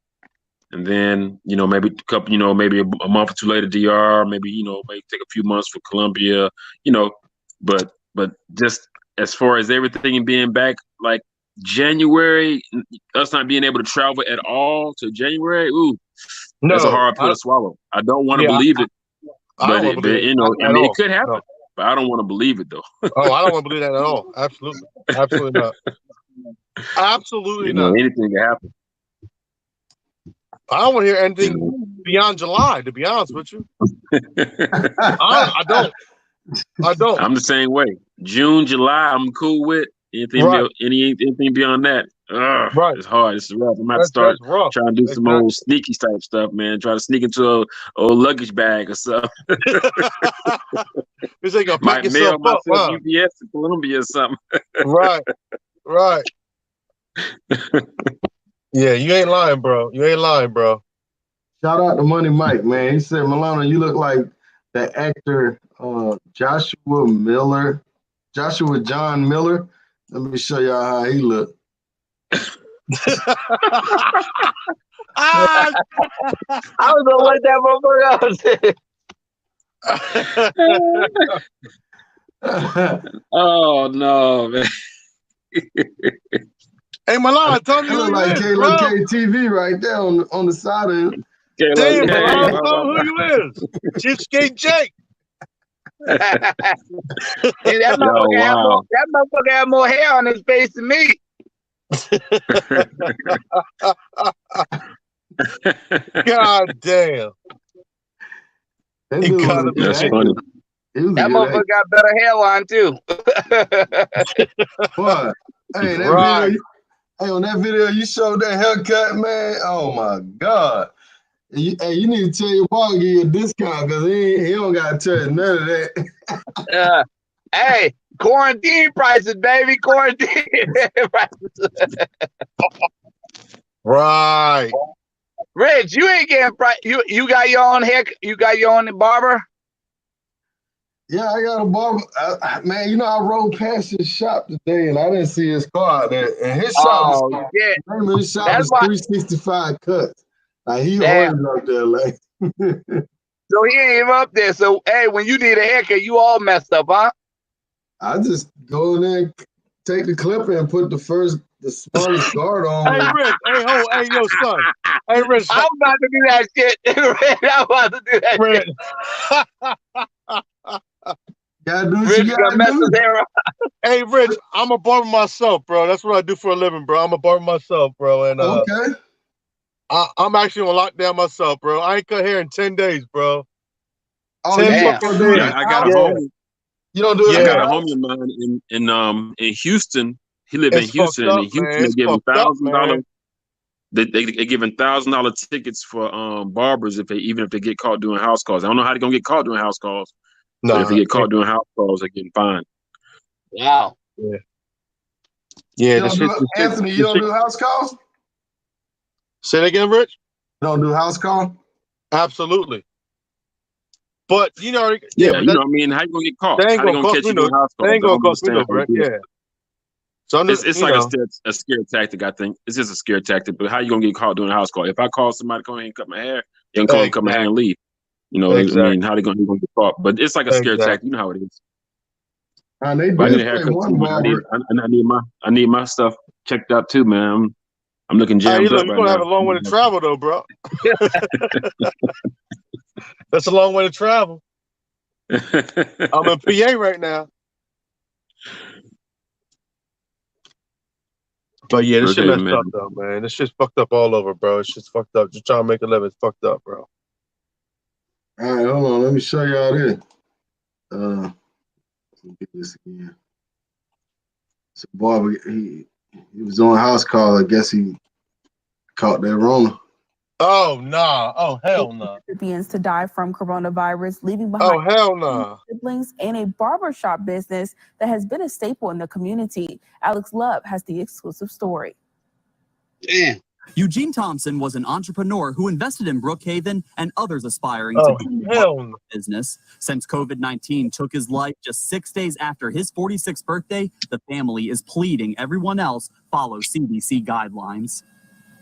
and then, maybe a couple, maybe a month or two later, DR, maybe take a few months for Colombia, but just as far as everything being back, like January, us not being able to travel at all to January, that's a No. hard pill to swallow. I don't want to Yeah, believe it, I don't want to believe it at it all. could happen, No. but I don't want to believe it though. Oh, I don't want to believe that at all. Absolutely. Absolutely not. Absolutely not. Anything can happen. I don't want to hear anything beyond July, to be honest with you. I don't. I'm the same way. June, July, I'm cool with. Anything, Right. anything beyond that, Right. it's hard. It's rough. I'm about to start That's rough. trying to do some old sneaky type stuff, man. Try to sneak into a old luggage bag or something. It's like Might pick mail yourself up. myself Huh? UPS to Colombia or something. Right. Yeah, you ain't lying, bro. Shout out to Money Mike, man. He said, Mulano, you look like the actor Joshua John Miller. Let me show y'all how he look. I was gonna let that motherfucker out. Oh no, man. Hey, Mulano, tell me He who look you like is, Kayla bro. KTV right there on the side of him. Damn, Mulano, tell me who you is. Cheapskate Jake. Hey, that Wow. motherfucker had more hair on his face than me. God damn. That You dude was gotta a be good That's actor. funny. He was a That good motherfucker actor. got better hairline too. Boy, hey, that Right. video, on that video you showed that haircut, man. Oh my God. You need to tell your boss to give you a discount because he don't got to tell you none of that. Hey, quarantine prices, baby. Quarantine prices. Right. Rich, you ain't getting you got your own hair. You got your own barber. Yeah, I got a barber. Man, I rode past his shop today and I didn't see his car out there. And his shop Oh yeah, the name of his shop that's is why. 365 Cuts. Like he Damn. always out there, like. So he ain't even up there. So hey, when you need a haircut, you all messed up, huh? I just go in there, and take the clipper, and put the smallest guard on. Hey, Rich. Hey, yo, son. Hey, Rich. I'm about to do that shit. I'm about to do that Rich. Gotta do what Rich you gonna gotta mess do. his hair up. Hey, Rich. I'm a barber myself, bro. That's what I do for a living, bro. I'm a barber myself, bro. And Okay. I'm actually on lockdown myself, bro. I ain't cut hair in 10 days, bro. Oh, 10 you Damn. fucking don't do days. it? I got a Yeah. homie. You don't do it? I Yeah. got a homie of mine in Houston. He lived in It's fucked Houston, and up, in Houston man. they It's give him fucked up, $1,000. man. They giving $1,000 tickets for barbers even if they get caught doing house calls. I don't know how they're gonna get caught doing house calls, but if they get caught doing house calls, they're getting fined. Wow. Yeah. You don't do, Anthony, you don't do house calls? Say that again, Rich? You don't do house call? Absolutely. But you know, But that, how you gonna get caught? they ain't How they gonna gonna cost catch me you no. doing house They calls? ain't I gonna don't cost me understand no how they bread. do it. Yeah. So I'm just, It's like a scare tactic. I think it's just a scare tactic. But how you gonna get caught doing a house call? If I call somebody to come in and cut my hair, they can come and cut my hair and leave. You know, Exactly. how they gonna get caught? But it's like a scare tactic. You know how it is. And they But I did need a say haircut too, one man. barber. I need my stuff checked out too, man. I'm looking Hey, jammed look, up you're right gonna have now. a long way to travel, though, bro. That's a long way to travel. I'm in PA right now. But yeah, this shit messed up though, man. This shit's fucked up all over, bro. It's just fucked up. Just trying to make a living. It's fucked up, bro. All right, hold on. Let me show y'all this. Let me get this again. So barber, he was on house call. I guess he caught that Rona. Oh nah. Oh hell no. Recipients to die from coronavirus, leaving behind Oh hell no. siblings and a barbershop business that has been a staple in the community. Alex Love has the exclusive story. Damn. Eugene Thompson was an entrepreneur who invested in Brookhaven and others aspiring Oh to be hell no. business. Since COVID-19 took his life just 6 days after his 46th birthday, the family is pleading everyone else follow CDC guidelines.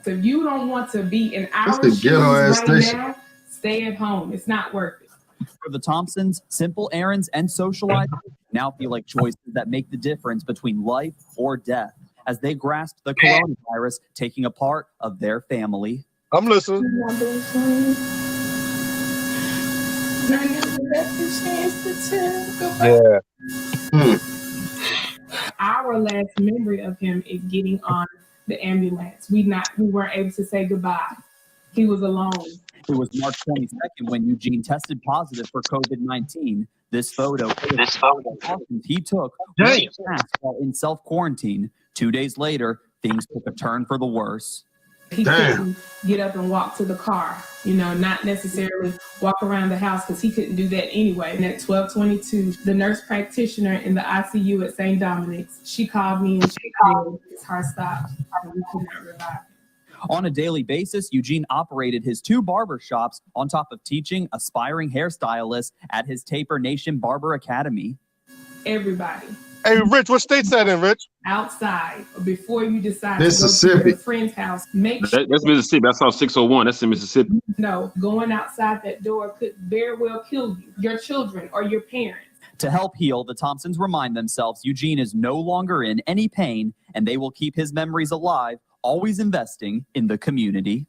If you don't want to be in our That's the ghetto shoes ass right station. now, stay at home. It's not worth it. For the Thompsons, simple errands and socializing now feel like choices that make the difference between life or death as they grasp the coronavirus taking a part of their family. I'm listening. Yeah. Our last memory of him is getting on the ambulance. We weren't able to say goodbye. He was alone. It was March 22nd when Eugene tested positive for COVID-19. This photo he took while in self-quarantine. 2 days later, things took a turn for the worse. He couldn't get up and walk to the car, not necessarily walk around the house because he couldn't do that anyway. And at 12:22, the nurse practitioner in the ICU at St. Dominic's, she called me and she said his heart stopped and we could not revive him. On a daily basis, Eugene operated his 2 barber shops on top of teaching aspiring hairstylists at his Taper Nation Barber Academy. Everybody. Hey, Rich, what state's that in, Rich? Outside, before you decide Mississippi. to go to your friend's house, make sure That's Mississippi. That's off 601. That's in Mississippi. No, going outside that door could very well kill you, your children, or your parents. To help heal, the Thompsons remind themselves Eugene is no longer in any pain and they will keep his memories alive, always investing in the community.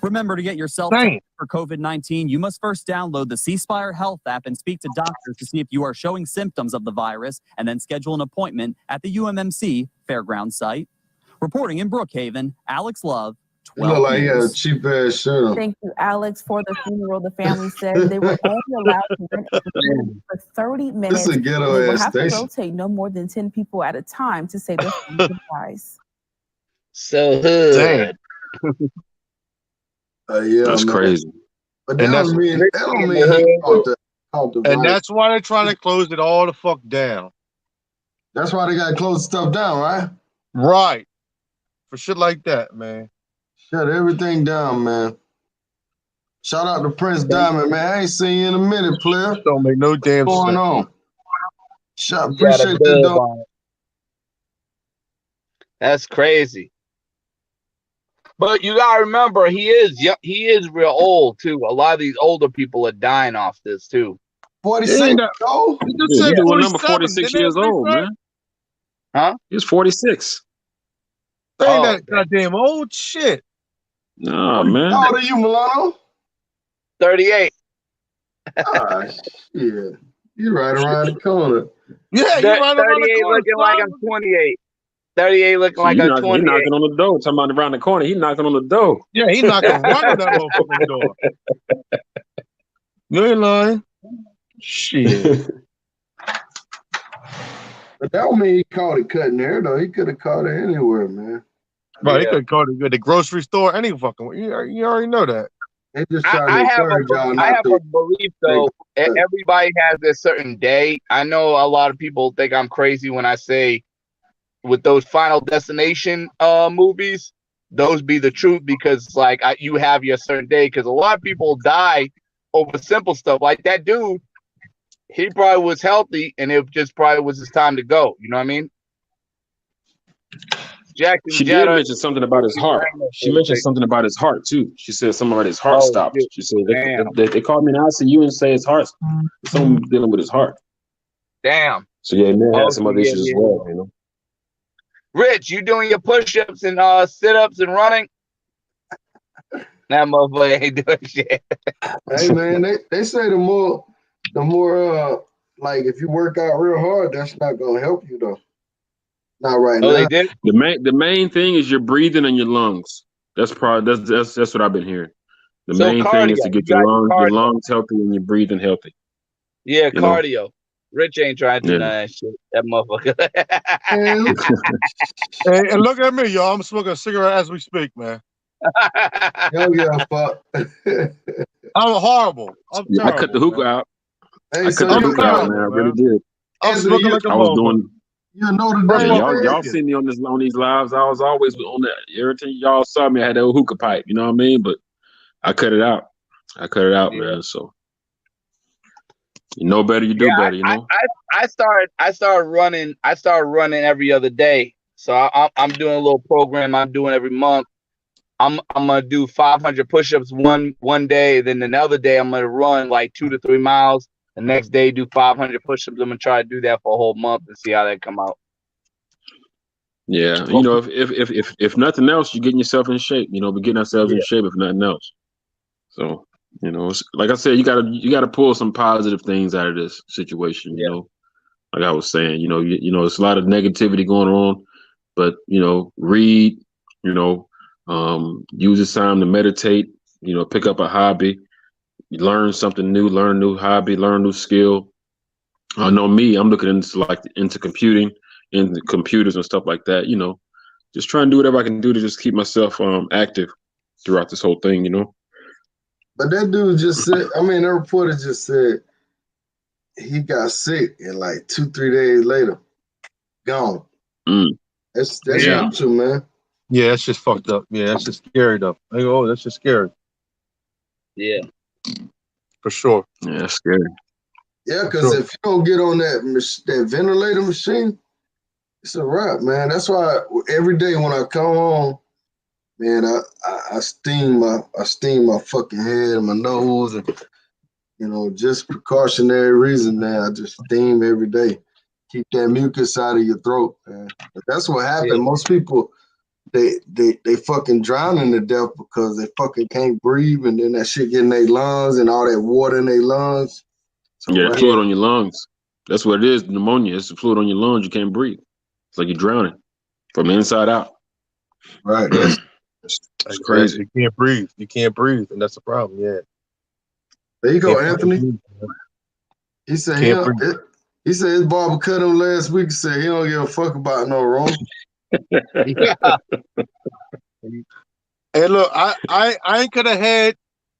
Remember, to get yourself tested for COVID-19, you must first download the C Spire Health app and speak to doctors to see if you are showing symptoms of the virus, and then schedule an appointment at the UMMC Fairground site. Reporting in Brookhaven, Alex Love, 12 You look like he had a News. cheap ass shirt on. Thank you, Alex, for the funeral. The family said they were only allowed to rent a facility for 30 minutes. This is a ghetto They will ass have to station. rotate no more than 10 people at a time to say their goodbyes. So hood. Yeah, That's man. crazy. But that don't mean he caught the And virus. that's why they're trying to close it all the fuck down. That's why they gotta close stuff down, right? Right. For shit like that, man. Shut everything down, man. Shout out to Prince Diamond, man. I ain't seen you in a minute, player. Don't make no damn What's going sense. on? Appreciate that, though. That's crazy. But you gotta remember, he is real old too. A lot of these older people are dying off this too. 46. Oh, He just Yeah, said this dude number 47. 46 Didn't years that old, right? man. Huh? He's 46. They ain't Oh, that goddamn old shit. Nah, man. how old are you, Mulano? 38. Ah, shit. You're right around the corner. Yeah, you right around the 38 corner, looking like son. I'm 28. 38 looking See, like he I'm knocking 28. on the door. Talking about around the corner. He knocking on the door. Yeah, he knocking right on that motherfucking door. You ain't lying. Shit. But that don't mean he caught it cutting hair, though. He could have caught it anywhere, man. Bro, he could go to the grocery store, any fucking way. You already know that. They just trying to I have encourage y'all I not have to. a belief though. Everybody has a certain day. I know a lot of people think I'm crazy when I say with those Final Destination movies, those be the truth because like you have your certain day. Because a lot of people die over simple stuff like that dude. He probably was healthy, and it just probably was his time to go. You know what I mean? Jackson She did Jetta. mention something about his heart. She mentioned something about his heart too. She said something about his heart stopped. Shit. She said they called me in ICU and say his heart. Someone dealing with his heart. Damn. So yeah, he may have some other issues as well. You know. Rich, you doing your push-ups and sit-ups and running? That motherfucker ain't doing shit. Hey, man, they say the more like if you work out real hard, that's not gonna help you though. Not right now. They did. The main thing is your breathing and your lungs. That's what I've been hearing. The So main thing is to get your lungs healthy and your breathing healthy. Yeah, you know? cardio. Rich ain't trying to do none of that shit. That motherfucker. And look at me, y'all. I'm smoking a cigarette as we speak, man. Hell yeah, fuck. I'm horrible. I'm terrible. I cut the hookah out. Hey, I cut the hookah out, man. I really did. I'm smoking like a motherfucker. You know the y'all see me on these lives. I was always on that. Every time y'all saw me, I had that hookah pipe. You know what I mean? But I cut it out. Man. So you know better, you do better. You know. I started running. I started running every other day. So I'm doing a little program. I'm doing every month. I'm gonna do 500 push-ups one day. Then another day I'm gonna run like 2 to 3 miles. The next day do 500 push-ups. I'm gonna try to do that for a whole month and see how that come out. Yeah, you know, if nothing else, you're getting yourself in shape. You know, we're getting ourselves in shape if nothing else. So, you know, like I said, you gotta pull some positive things out of this situation. You know, like I was saying, you know, it's a lot of negativity going on, but you know, read, you know, use this time to meditate. You know, pick up a hobby, learn something new, learn a new hobby, learn a new skill. I know me, I'm looking into computing, into computers and stuff like that. You know, just trying to do whatever I can do to just keep myself active throughout this whole thing. You know. But that dude just said, I mean, the reporter just said he got sick and like 2-3 days later, gone. That's mental, man. Yeah, that's just fucked up. Yeah, that's just scary though. Oh, that's just scary. Yeah. For sure. Yeah, that's scary. Yeah, because if you don't get on that ventilator machine, it's a wrap, man. That's why every day when I come home, man, I steam my fucking head and my nose, and you know, just precautionary reason, man. I just steam every day, keep that mucus out of your throat, man. But that's what happened. Most people, they fucking drowning to death because they fucking can't breathe, and then that shit get in their lungs and all that water in their lungs. So yeah, fluid on your lungs. That's what it is. Pneumonia. It's the fluid on your lungs. You can't breathe. It's like you're drowning from the inside out. Right. That's crazy. You can't breathe. You can't breathe, and that's the problem. Yeah. There you go, Anthony. He said he said his barber cut him last week. He said he don't give a fuck about no wrong. Hey, look, I ain't could have had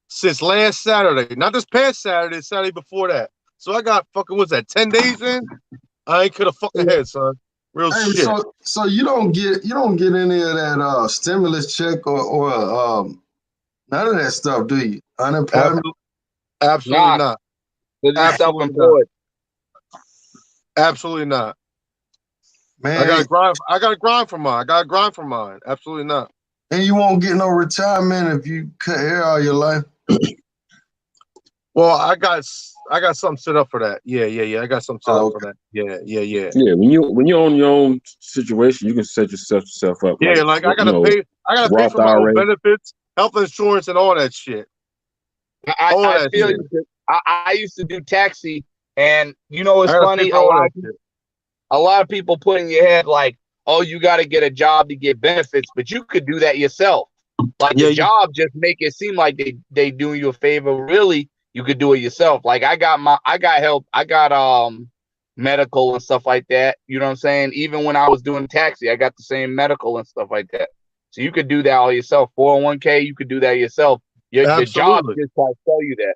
since last Saturday. Not this past Saturday, Saturday before that. So I got fucking, what's that, 10 days in? I ain't could have fucking had, son. Real shit. So you don't get any of that stimulus check or none of that stuff, do you? Unemployment? Absolutely not. Absolutely not. Man, I gotta grind for mine. Absolutely not. And you won't get no retirement if you cut hair all your life. Well, I got something set up for that. Yeah. I got something set up for that. Yeah. Yeah, when you own your own situation, you can set yourself up. Yeah, like I gotta pay for my own benefits, health insurance, and all that shit. I feel you. I used to do taxi, and you know what's funny? A lot of people put in your head like, oh, you got to get a job to get benefits, but you could do that yourself. Like the job just make it seem like they doing you a favor. Really, you could do it yourself. Like I got help. I got medical and stuff like that. You know what I'm saying? Even when I was doing taxi, I got the same medical and stuff like that. So you could do that all yourself. 401k, you could do that yourself. The job just try to tell you that.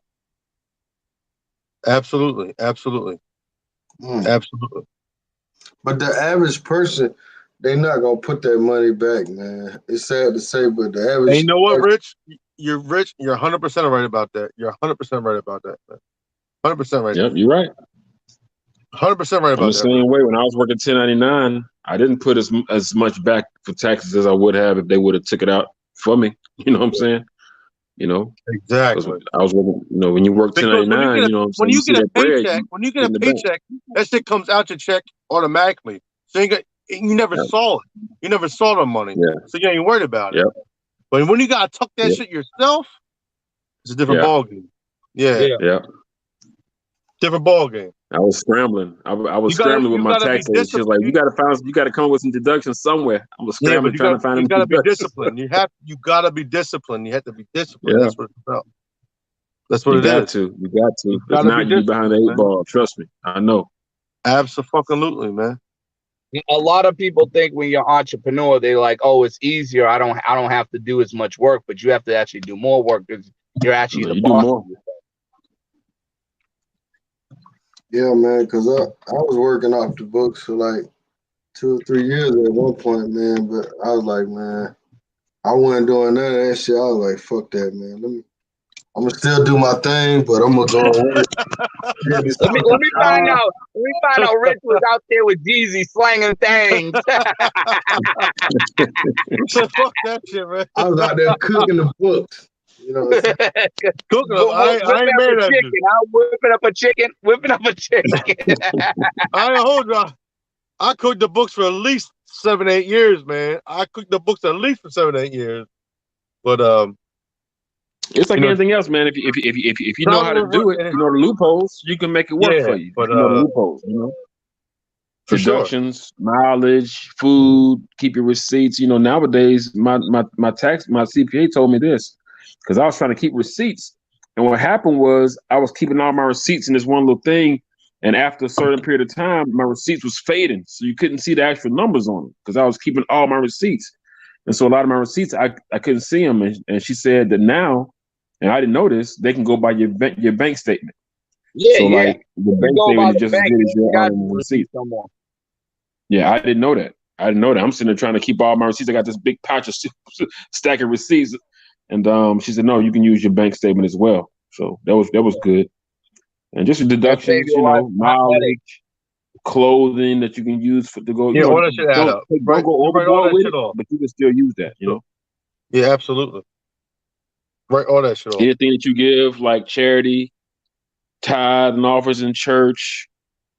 Absolutely. But the average person, they're not gonna put their money back, man. It's sad to say, but the average. And you know what, Rich? You're rich. You're 100% right about that. You're 100% right about that, man. 100% right. Yep, you're right. 100% right about that. I'm the same way. When I was working 1099, I didn't put as much back for taxes as I would have if they would have took it out for me. You know what I'm saying? You know, exactly. I was working. You know, when you work 1099, you know, when you get a paycheck, that shit comes out your check automatically. So you never saw it. You never saw the money. Yeah. So you ain't worried about it. Yep. But when you gotta tuck that shit yourself, it's a different ballgame. Yeah. Different ballgame. I was scrambling. I was scrambling with my tax agent. She was like, you gotta come up with some deductions somewhere. I was scrambling trying to find them. You gotta be disciplined. You gotta be disciplined. You have to be disciplined. Yeah. That's what it's about. That's what it is. You got to. If not, you be behind the 8 ball. Trust me. I know. Absolutely, man. A lot of people think when you're an entrepreneur, they're like, oh, it's easier. I don't have to do as much work, but you have to actually do more work because you're actually the boss. Do more. Yeah, man, because I was working off the books for like 2 or 3 years at one point, man. But I was like, man, I wasn't doing none of that shit. I was like, fuck that, man. I'm gonna still do my thing, but I'm gonna go away. Let me find out. Rich was out there with Jeezy slanging things. Fuck that shit, man. I was out there cooking the books. You know what I'm saying? Cooking them. I ain't made that chicken. I'm whipping up a chicken. I ain't hold on. I cooked the books for at least 7-8 years, man. I cooked the books at least for 7-8 years. But it's like anything else, man. If you know how to do it, you know the loopholes, you can make it work for you. But you know the loopholes, you know. Productions, mileage, food, keep your receipts. You know, nowadays my CPA told me this because I was trying to keep receipts. And what happened was I was keeping all my receipts in this one little thing. And after a certain period of time, my receipts was fading. So you couldn't see the actual numbers on them because I was keeping all my receipts. And so a lot of my receipts, I couldn't see them. And she said that now, and I didn't know this, they can go by your bank statement. Yeah, so like the bank statement is just as good as your receipts. Yeah, I didn't know that. I'm sitting there trying to keep all my receipts. I got this big pouch of stack of receipts. And she said, no, you can use your bank statement as well. So that was good. And just your deductions, you know, mileage, clothing that you can use to go. Yeah, all that shit add up. Don't go overboard with it, but you can still use that, you know. Yeah, absolutely. Right, all that shit off. Anything that you give, like charity, tithe and offers in church,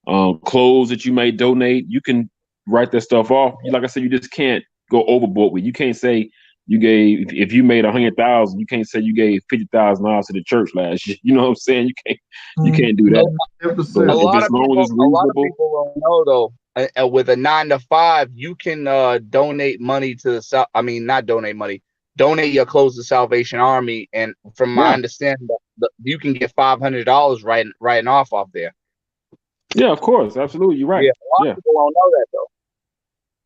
clothes that you may donate, you can write that stuff off. Like I said, you just can't go overboard with it. You can't say you gave, if you made 100,000, you can't say you gave $50,000 to the church last year. You know what I'm saying? You can't do that. A lot of people don't know though. With a 9 to 5, you can donate money to donate your clothes to Salvation Army, and from my understanding, you can get $500 writing off there. Yeah, of course, absolutely, you're right. Yeah, a lot of people don't know that though.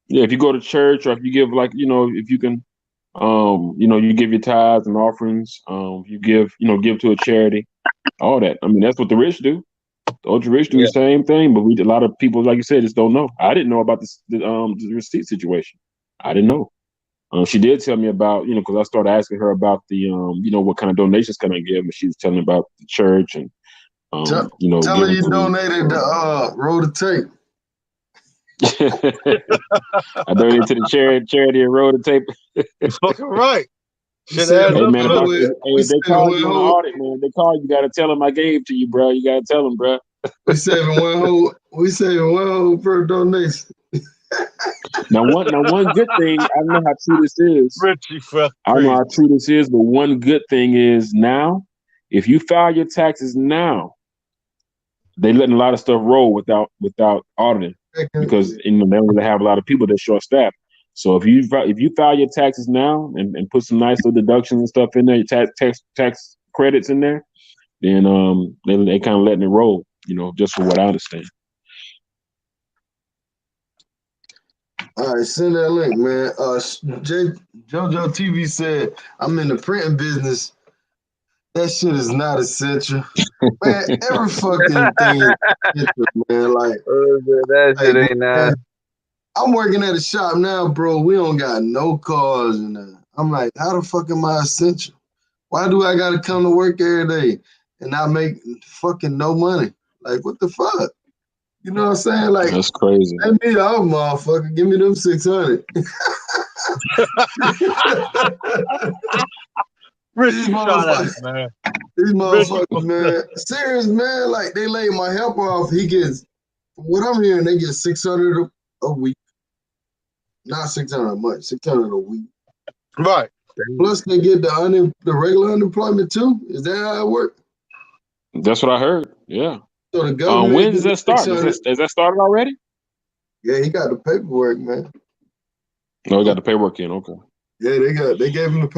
Yeah, if you go to church or if you give, like, you know, if you can, you know, you give your tithes and offerings, you give to a charity, all that. I mean, that's what the rich do. The rich do the same thing, but a lot of people, like you said, just don't know. I didn't know about the receipt situation. I didn't know. She did tell me about, you know, because I started asking her about the, you know, what kind of donations can I give, and she was telling me about the church and, you know. Tell her you donated the roll of tape. I donated to the charity and roll the tape. You're fucking right. Shit said, adds Hey up. man, Look, if they call you on the audit, man, they call you. Got to tell them I gave to you, bro. You got to tell them, bro. we saving one whole per donation. Now one good thing, I don't know how true this is. Richie, fuck I don't know how crazy. true this is, but one good thing is now, if you file your taxes now, they letting a lot of stuff roll without auditing because they don't really have a lot of people that short staffed. So if you file your taxes now and put some nice little deductions and stuff in there, your tax credits in there, then they kind of letting it roll, just for what I understand. All right, send that link, man. JoJo TV said, I'm in the printing business. That shit is not essential. Man, every fucking thing is essential, man. Like, that shit ain't nice. I'm working at a shop now, bro. We don't got no cars and I'm like, how the fuck am I essential? Why do I gotta come to work every day and not make fucking no money? Like, what the fuck? You know what I'm saying? Like, that's crazy. Let me out, motherfucker. Give me them 600. Richie shot at it, man. These motherfuckers, man. Serious, man. Like, they laid my helper off. He gets, from what I'm hearing, they get 600 a week. Not 600 a month, 600 a week. Right. Plus, they get the regular unemployment too. Is that how it works? That's what I heard. Yeah. So the government. When does that start? Has that started already? Yeah, he got the paperwork, man. No, he got the paperwork in. Okay. Yeah, they gave him the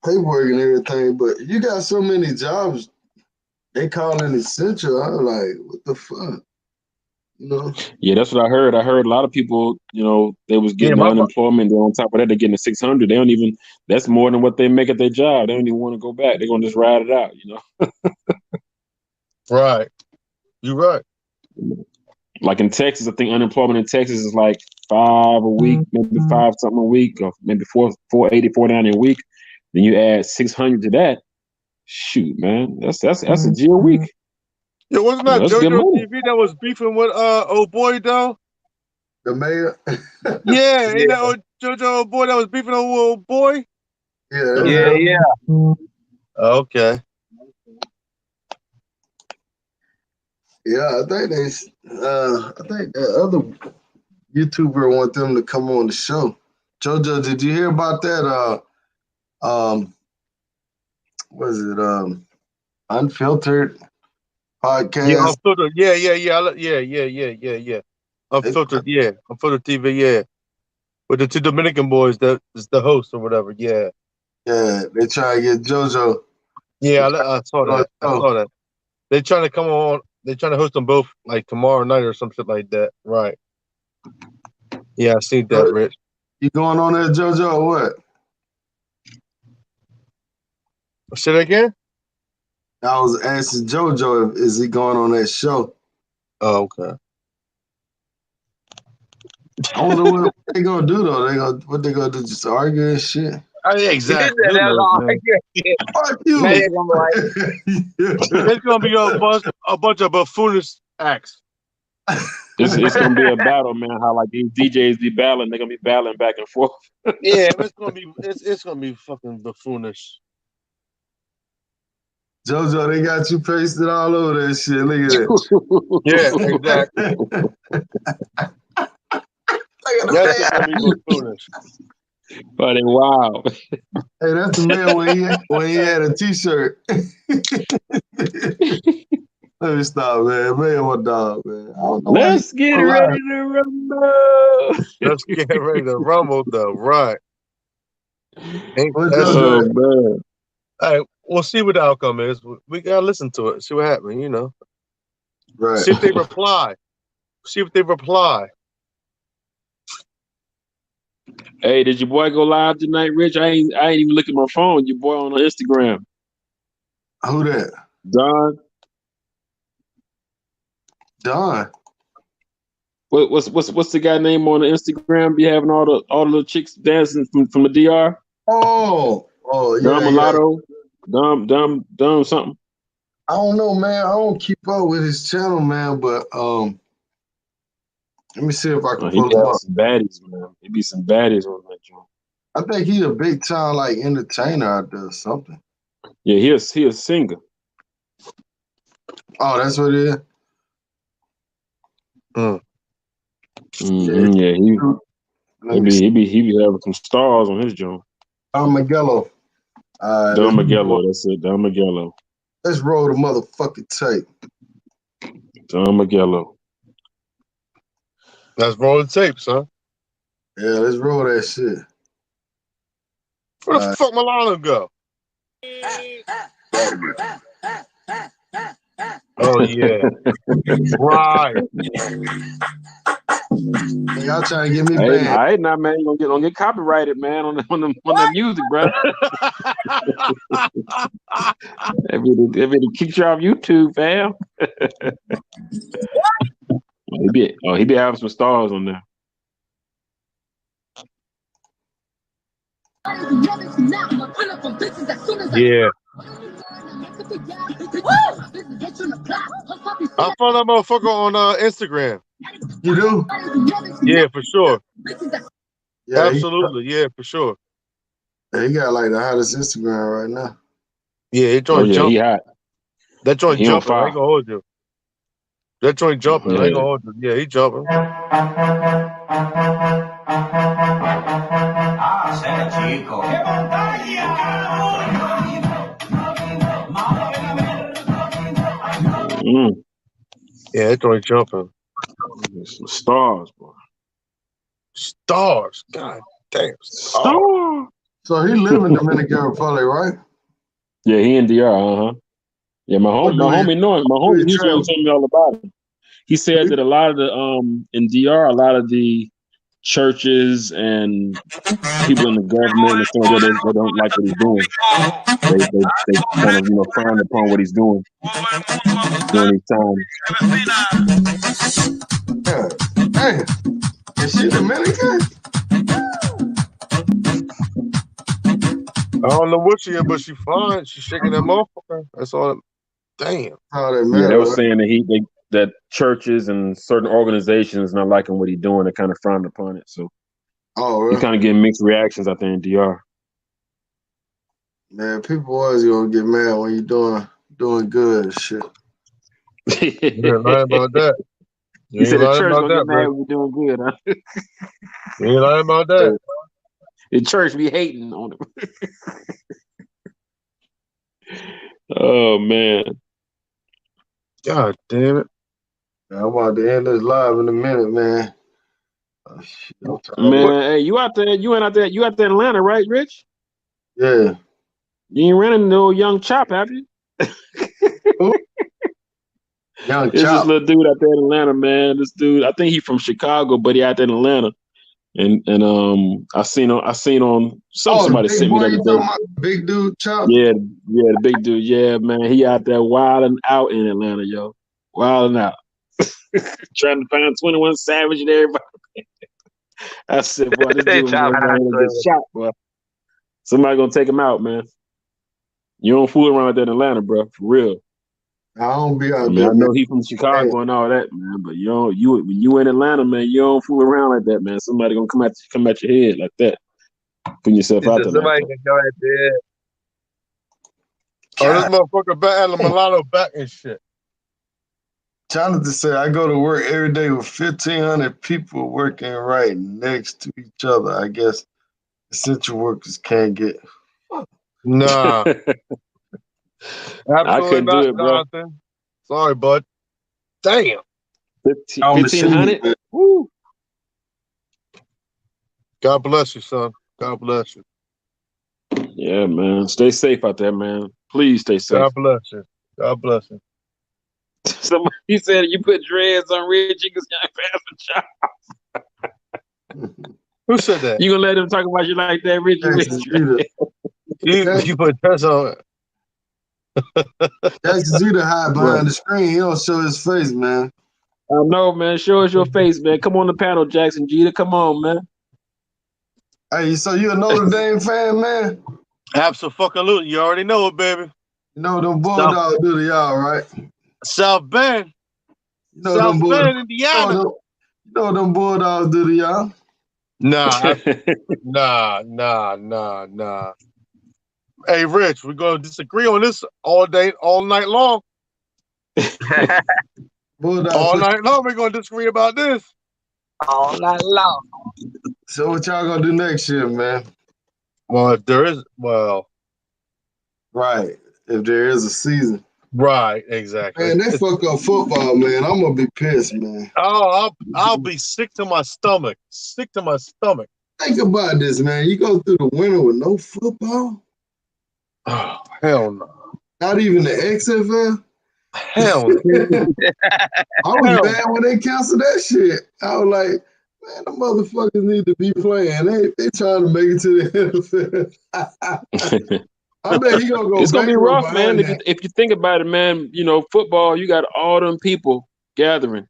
paperwork and everything. But you got so many jobs, they call it essential. I'm like, what the fuck? Yeah, that's what I heard. I heard a lot of people, they was getting unemployment. Then on top of that, they're getting the 600. They don't even. That's more than what they make at their job. They don't even want to go back. They're gonna just ride it out. Right. You're right. Like in Texas, I think unemployment in Texas is like 5 a week, maybe 5 something a week, or maybe 480, 490 a week. Then you add 600 to that. Shoot, man, that's a G a week. Yeah, wasn't that JoJo TV that was beefing with old boy though? The mayor. Yeah, ain't that old JoJo old boy that was beefing with old boy? Yeah. Okay. Yeah, I think the other YouTuber want them to come on the show. JoJo, did you hear about that? What is it? Unfiltered podcast. Yeah, unfiltered. Yeah. Unfiltered. Yeah, unfiltered TV. Yeah, with the two Dominican boys that is the host or whatever. Yeah. Yeah, they try to get JoJo. Yeah, I saw that. They trying to come on. They trying to host them both like tomorrow night or some shit like that. Right. Yeah, I seen that, Rich. You going on there, JoJo, or what? Say that again? I was asking JoJo if is he going on that show. Oh, okay. I wonder what they gonna do though. What they gonna do? Just argue and shit? Yeah, exactly. Fuck you. It's gonna be a bunch of buffoonish acts. It's gonna be a battle, man. How like these DJs be battling, they're gonna be battling back and forth. Yeah, it's gonna be fucking buffoonish. JoJo, they got you pasted all over that shit. Look at that. Yeah, exactly. That's gonna be buffoonish. Buddy, wow. Hey, that's the man when he had a t-shirt. Let me stop, man. Man, my dog, man. Let's get ready to rumble. Let's get ready to rumble, though. Right. Man. All right, we'll see what the outcome is. We gotta listen to it. See what happens. Right. See if they reply. Hey, did your boy go live tonight, Rich? I ain't even look at my phone. Your boy on Instagram. Who that? Don. What's the guy name on the Instagram? Be having all the little chicks dancing from the DR. Oh, yeah. Dumb Mulano. Dumb something. I don't know, man. I don't keep up with his channel, man. But Let me see if I can He pull him got up. some baddies, man. He be some baddies on that joint. I think he's a big time like entertainer out there or something. Yeah, he a singer. Oh, that's what it is. Yeah, he be having some stars on his joint. Don Miguelo. Don Miguelo, that's it. Don Miguelo. Let's roll the motherfucking tape. Don Miguelo. Let's roll the tape, son. Yeah, let's roll that shit. Where the fuck Mulano go? Oh yeah, right. Y'all trying to get me banned? banned? All right, now, man, you don't get copyrighted, man, on the music, bro. if it kicks you off YouTube, fam. he be having some stars on there. Yeah. I follow that motherfucker on Instagram. You do? Yeah, for sure. Yeah, absolutely. Yeah, for sure. He got like the hottest Instagram right now. Yeah, he joint jumping. He hot. That joint He jumping. I ain't gonna hold you. That joint jumping. I ain't gonna hold you. Yeah, he jumping. Yeah, that joint jumping. Some stars, boy. Stars. God damn. Stars. So he live in Dominican Republic, right? Yeah, he in DR, Yeah, my homie knowing. My homie he's told me all about it. He said that a lot of the in DR, a lot of the churches and people in the government and stuff they don't like what he's doing. They kind of frown upon what he's doing during these times. Yeah. Hey, is she Dominican? I don't know what she is, but she fine. She's shaking that motherfucker. That's all. Damn. Oh, that Yeah, they were saying that that churches and certain organizations not liking what he's doing. They kind of frowned upon it. So really? he's kind of getting mixed reactions out there in DR. Man, people always gonna get mad when you doing good and shit. You ain't lying about that. He said the church gonna get mad when you're doing good, huh? You ain't lying about that. The church be hating on him. Oh man. God damn it. I'm about to end this live in a minute, man. Oh, shit, man, hey, you out there in Atlanta, right, Rich? Yeah. You ain't running no Young Chop, have you? Young It's Chop. this little dude out there in Atlanta, man. This dude, I think he's from Chicago, but he out there in Atlanta. And I seen on somebody sent me the other day. Big dude Chop? Yeah, the big dude. Yeah, man. He out there wilding out in Atlanta, yo. Wilding out. Trying to find 21 Savage and everybody. I said, boy, this dude gonna get shot, boy. Somebody gonna take him out, man. You don't fool around with that in Atlanta, bro. For real. I don't be out there. I know he from Chicago and all that, man. But when you in Atlanta, man, you don't fool around like that, man. Somebody gonna come at your head like that. Putting yourself out there. Somebody can go at their head. Oh, this motherfucker back at the Mulano back and shit. Jonathan said, I go to work every day with 1,500 people working right next to each other. I guess essential workers can't get. Nah. I couldn't do it, bro. Jonathan. Sorry, bud. Damn. 1,500? Woo. God bless you, son. God bless you. Yeah, man. Stay safe out there, man. Please stay safe. God bless you. God bless you. Somebody said you put dreads on Red Chickens Young Pastor Child. Who said that? You gonna let them talk about you like that, Richie? You put dreads on. Jackson Jeter hide behind the screen. He don't show his face, man. I know, man. Show us your face, man. Come on the panel, Jackson Jeter. Come on, man. Hey, so you a Notre Dame fan, man? Absolutely. You already know it, baby. You know them Bulldogs do to y'all, right? South Bend. You know South Bend, Indiana. You know what them Bulldogs do to y'all? Nah, nah. Hey, Rich, we're gonna disagree on this all day, all night long. Bulldog All push. night long, we're gonna disagree about this. All night long. So what y'all gonna do next year, man? Well, if there is, well, Right. If there is a season. right, exactly. Man, they fuck up football, man. I'm gonna be pissed, man. Oh, I'll be sick to my stomach. Sick to my stomach. Think about this, man. You go through the winter with no football? Oh, hell no. Not even the XFL? Hell no. I was Hell mad when they canceled that shit. I was like, man, the motherfuckers need to be playing. They trying to make it to the NFL. I bet he gonna go It's gonna be bankrupt rough, man. behind that. If you think about it, man, you know, football, you got all them people gathering.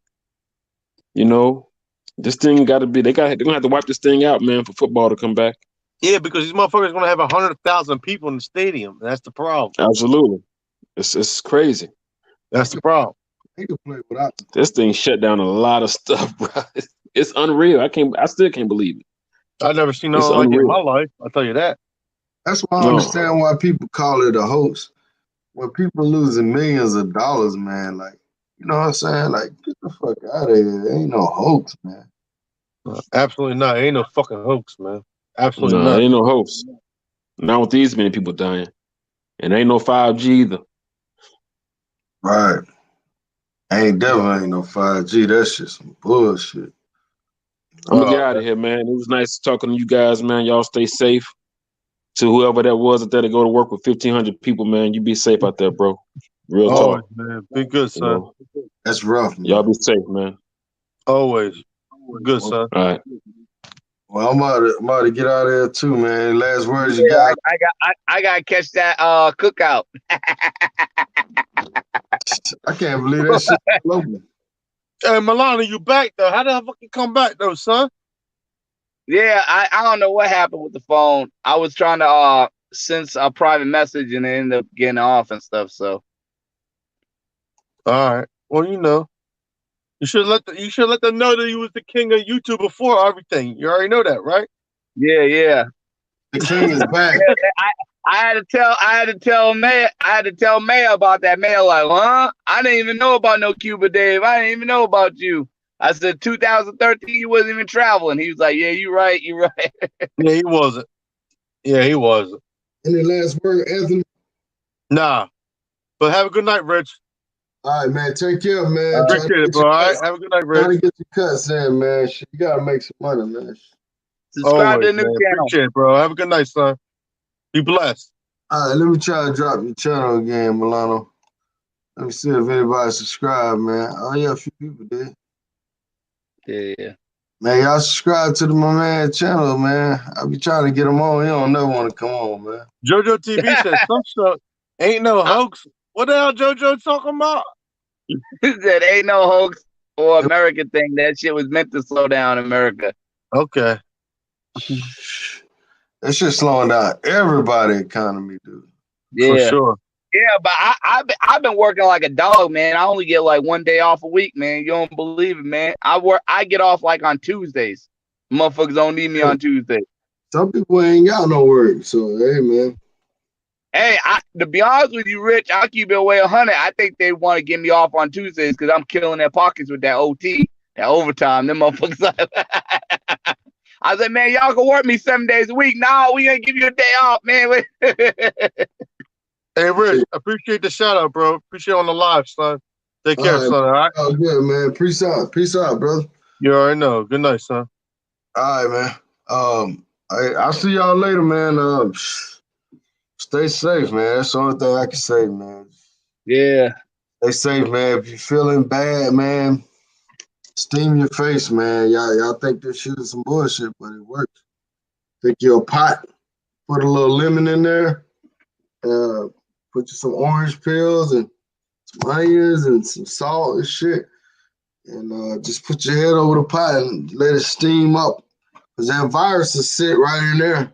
You know, this thing got to be. They're gonna have to wipe this thing out, man, for football to come back. Yeah, because these motherfuckers gonna have 100,000 people in the stadium. That's the problem. Absolutely, it's crazy. That's the problem. They can play without. This thing shut down a lot of stuff, bro. It's unreal. I still can't believe it. I've never seen It's nothing like it in unreal. my life. I'll tell you that. That's why I No. understand why people call it a hoax. When people losing millions of dollars, man, like, you know what I'm saying? Like, get the fuck out of here. There ain't no hoax, man. Absolutely not. Ain't no fucking hoax, man. Absolutely No, not. ain't no hopes. Not with these many people dying. And ain't no 5G either. Right. Definitely ain't no 5G. That shit some bullshit. I'm gonna get out of here, man. It was nice talking to you guys, man. Y'all stay safe. To whoever that was out there to go to work with 1,500 people, man, you be safe out there, bro. Real Always, talk. man. Be good, son. You know, That's rough, man. y'all be safe, man. Always. Good, son. All right. Well, I'm about to get out of here too, man. Last words you Yeah, got? I gotta catch that cookout. I can't believe that shit. Local. Hey, Mulano, you back though? How the fuck you come back though, son? Yeah, I don't know what happened with the phone. I was trying to send a private message and it ended up getting off and stuff. So All right. Well, you know, you should let them know that you was the king of YouTube before everything. You already know that, right? yeah. The king is back. I had to tell May about that. May like, huh? I didn't even know about no Cuba Dave. I didn't even know about you. I said 2013 you wasn't even traveling. He was like, yeah, you right. Yeah, he wasn't. Any last word, Anthony? Nah. But have a good night, Rich. All right, man. Take care, man. Appreciate it, bro. All right. Have a good night, Trying to Rich. get your cuts in, man. Shit, you gotta make some money, man. Subscribe Always, to the new man. channel. Appreciate it, bro. Have a good night, son. Be blessed. All right, let me try to drop your channel again, Mulano. Let me see if anybody subscribed, man. Oh yeah, a few people did. Yeah. Man, y'all subscribe to my man channel, man. I be trying to get him on. He don't never want to come on, man. JoJo TV said some stuff ain't no hoax. What the hell JoJo talking about? That ain't no hoax or American thing. That shit was meant to slow down America. Okay. That shit slowing down everybody's economy, dude. Yeah. For sure. Yeah, but I've been working like a dog, man. I only get like 1 day off a week, man. You don't believe it, man. I get off like on Tuesdays. Motherfuckers don't need me on Tuesdays. Some people ain't got no work, so hey, man. Hey, to be honest with you, Rich, I'll keep it away 100. I think they want to get me off on Tuesdays because I'm killing their pockets with that OT, that overtime. Them motherfuckers. I said, man, y'all can work me 7 days a week. No, we gonna give you a day off, man. Hey, Rich, appreciate the shout out, bro. Appreciate it on the live, son. Take care, son. All right. Oh, good, man. Peace out, brother. You already know. Good night, son. All right, man. I'll see y'all later, man. Stay safe, man. That's the only thing I can say, man. Yeah. Stay safe, man. If you're feeling bad, man, steam your face, man. Y'all think this shit is some bullshit, but it works. Take your pot, put a little lemon in there, put you some orange peels and some onions and some salt and shit, and just put your head over the pot and let it steam up, cause that virus will sit right in there.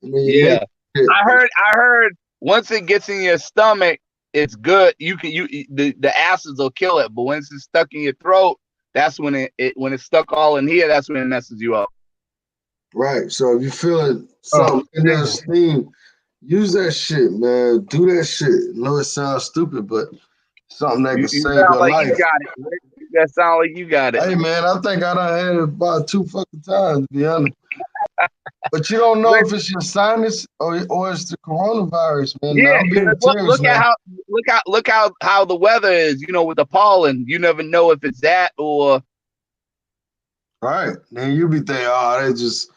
And then Yeah. I heard once it gets in your stomach, it's good. The acids will kill it, but once it's stuck in your throat, that's when when it's stuck all in here, that's when it messes you up. Right. So if you feeling something in that steam, use that shit, man. Do that shit. I know it sounds stupid, but something that You can save sound your like life. you got it. That sound like you got it. Hey, man, I think I done had it about 2 fucking times, to be honest. But you don't know if it's your sinus or it's the coronavirus, man. Yeah, I'm being serious, look at man. how the weather is. You know, with the pollen, you never know if it's that or Right. Then you be thinking, oh, that's just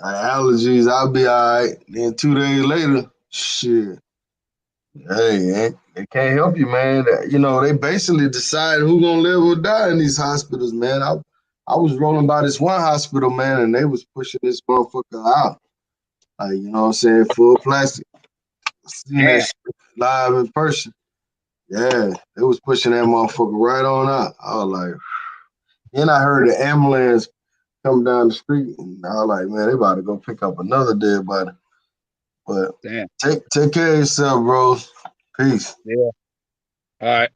allergies. I'll be all right. Then 2 days later, shit. Hey, they can't help you, man. You know, they basically decide who gonna live or die in these hospitals, man. I was rolling by this one hospital, man, and they was pushing this motherfucker out. Like, you know what I'm saying? Full plastic. Seeing that shit live in person. Yeah, they was pushing that motherfucker right on out. I was like, then I heard the ambulance come down the street, and I was like, man, they about to go pick up another dead body. But damn. take care of yourself, bro. Peace. Yeah. All right.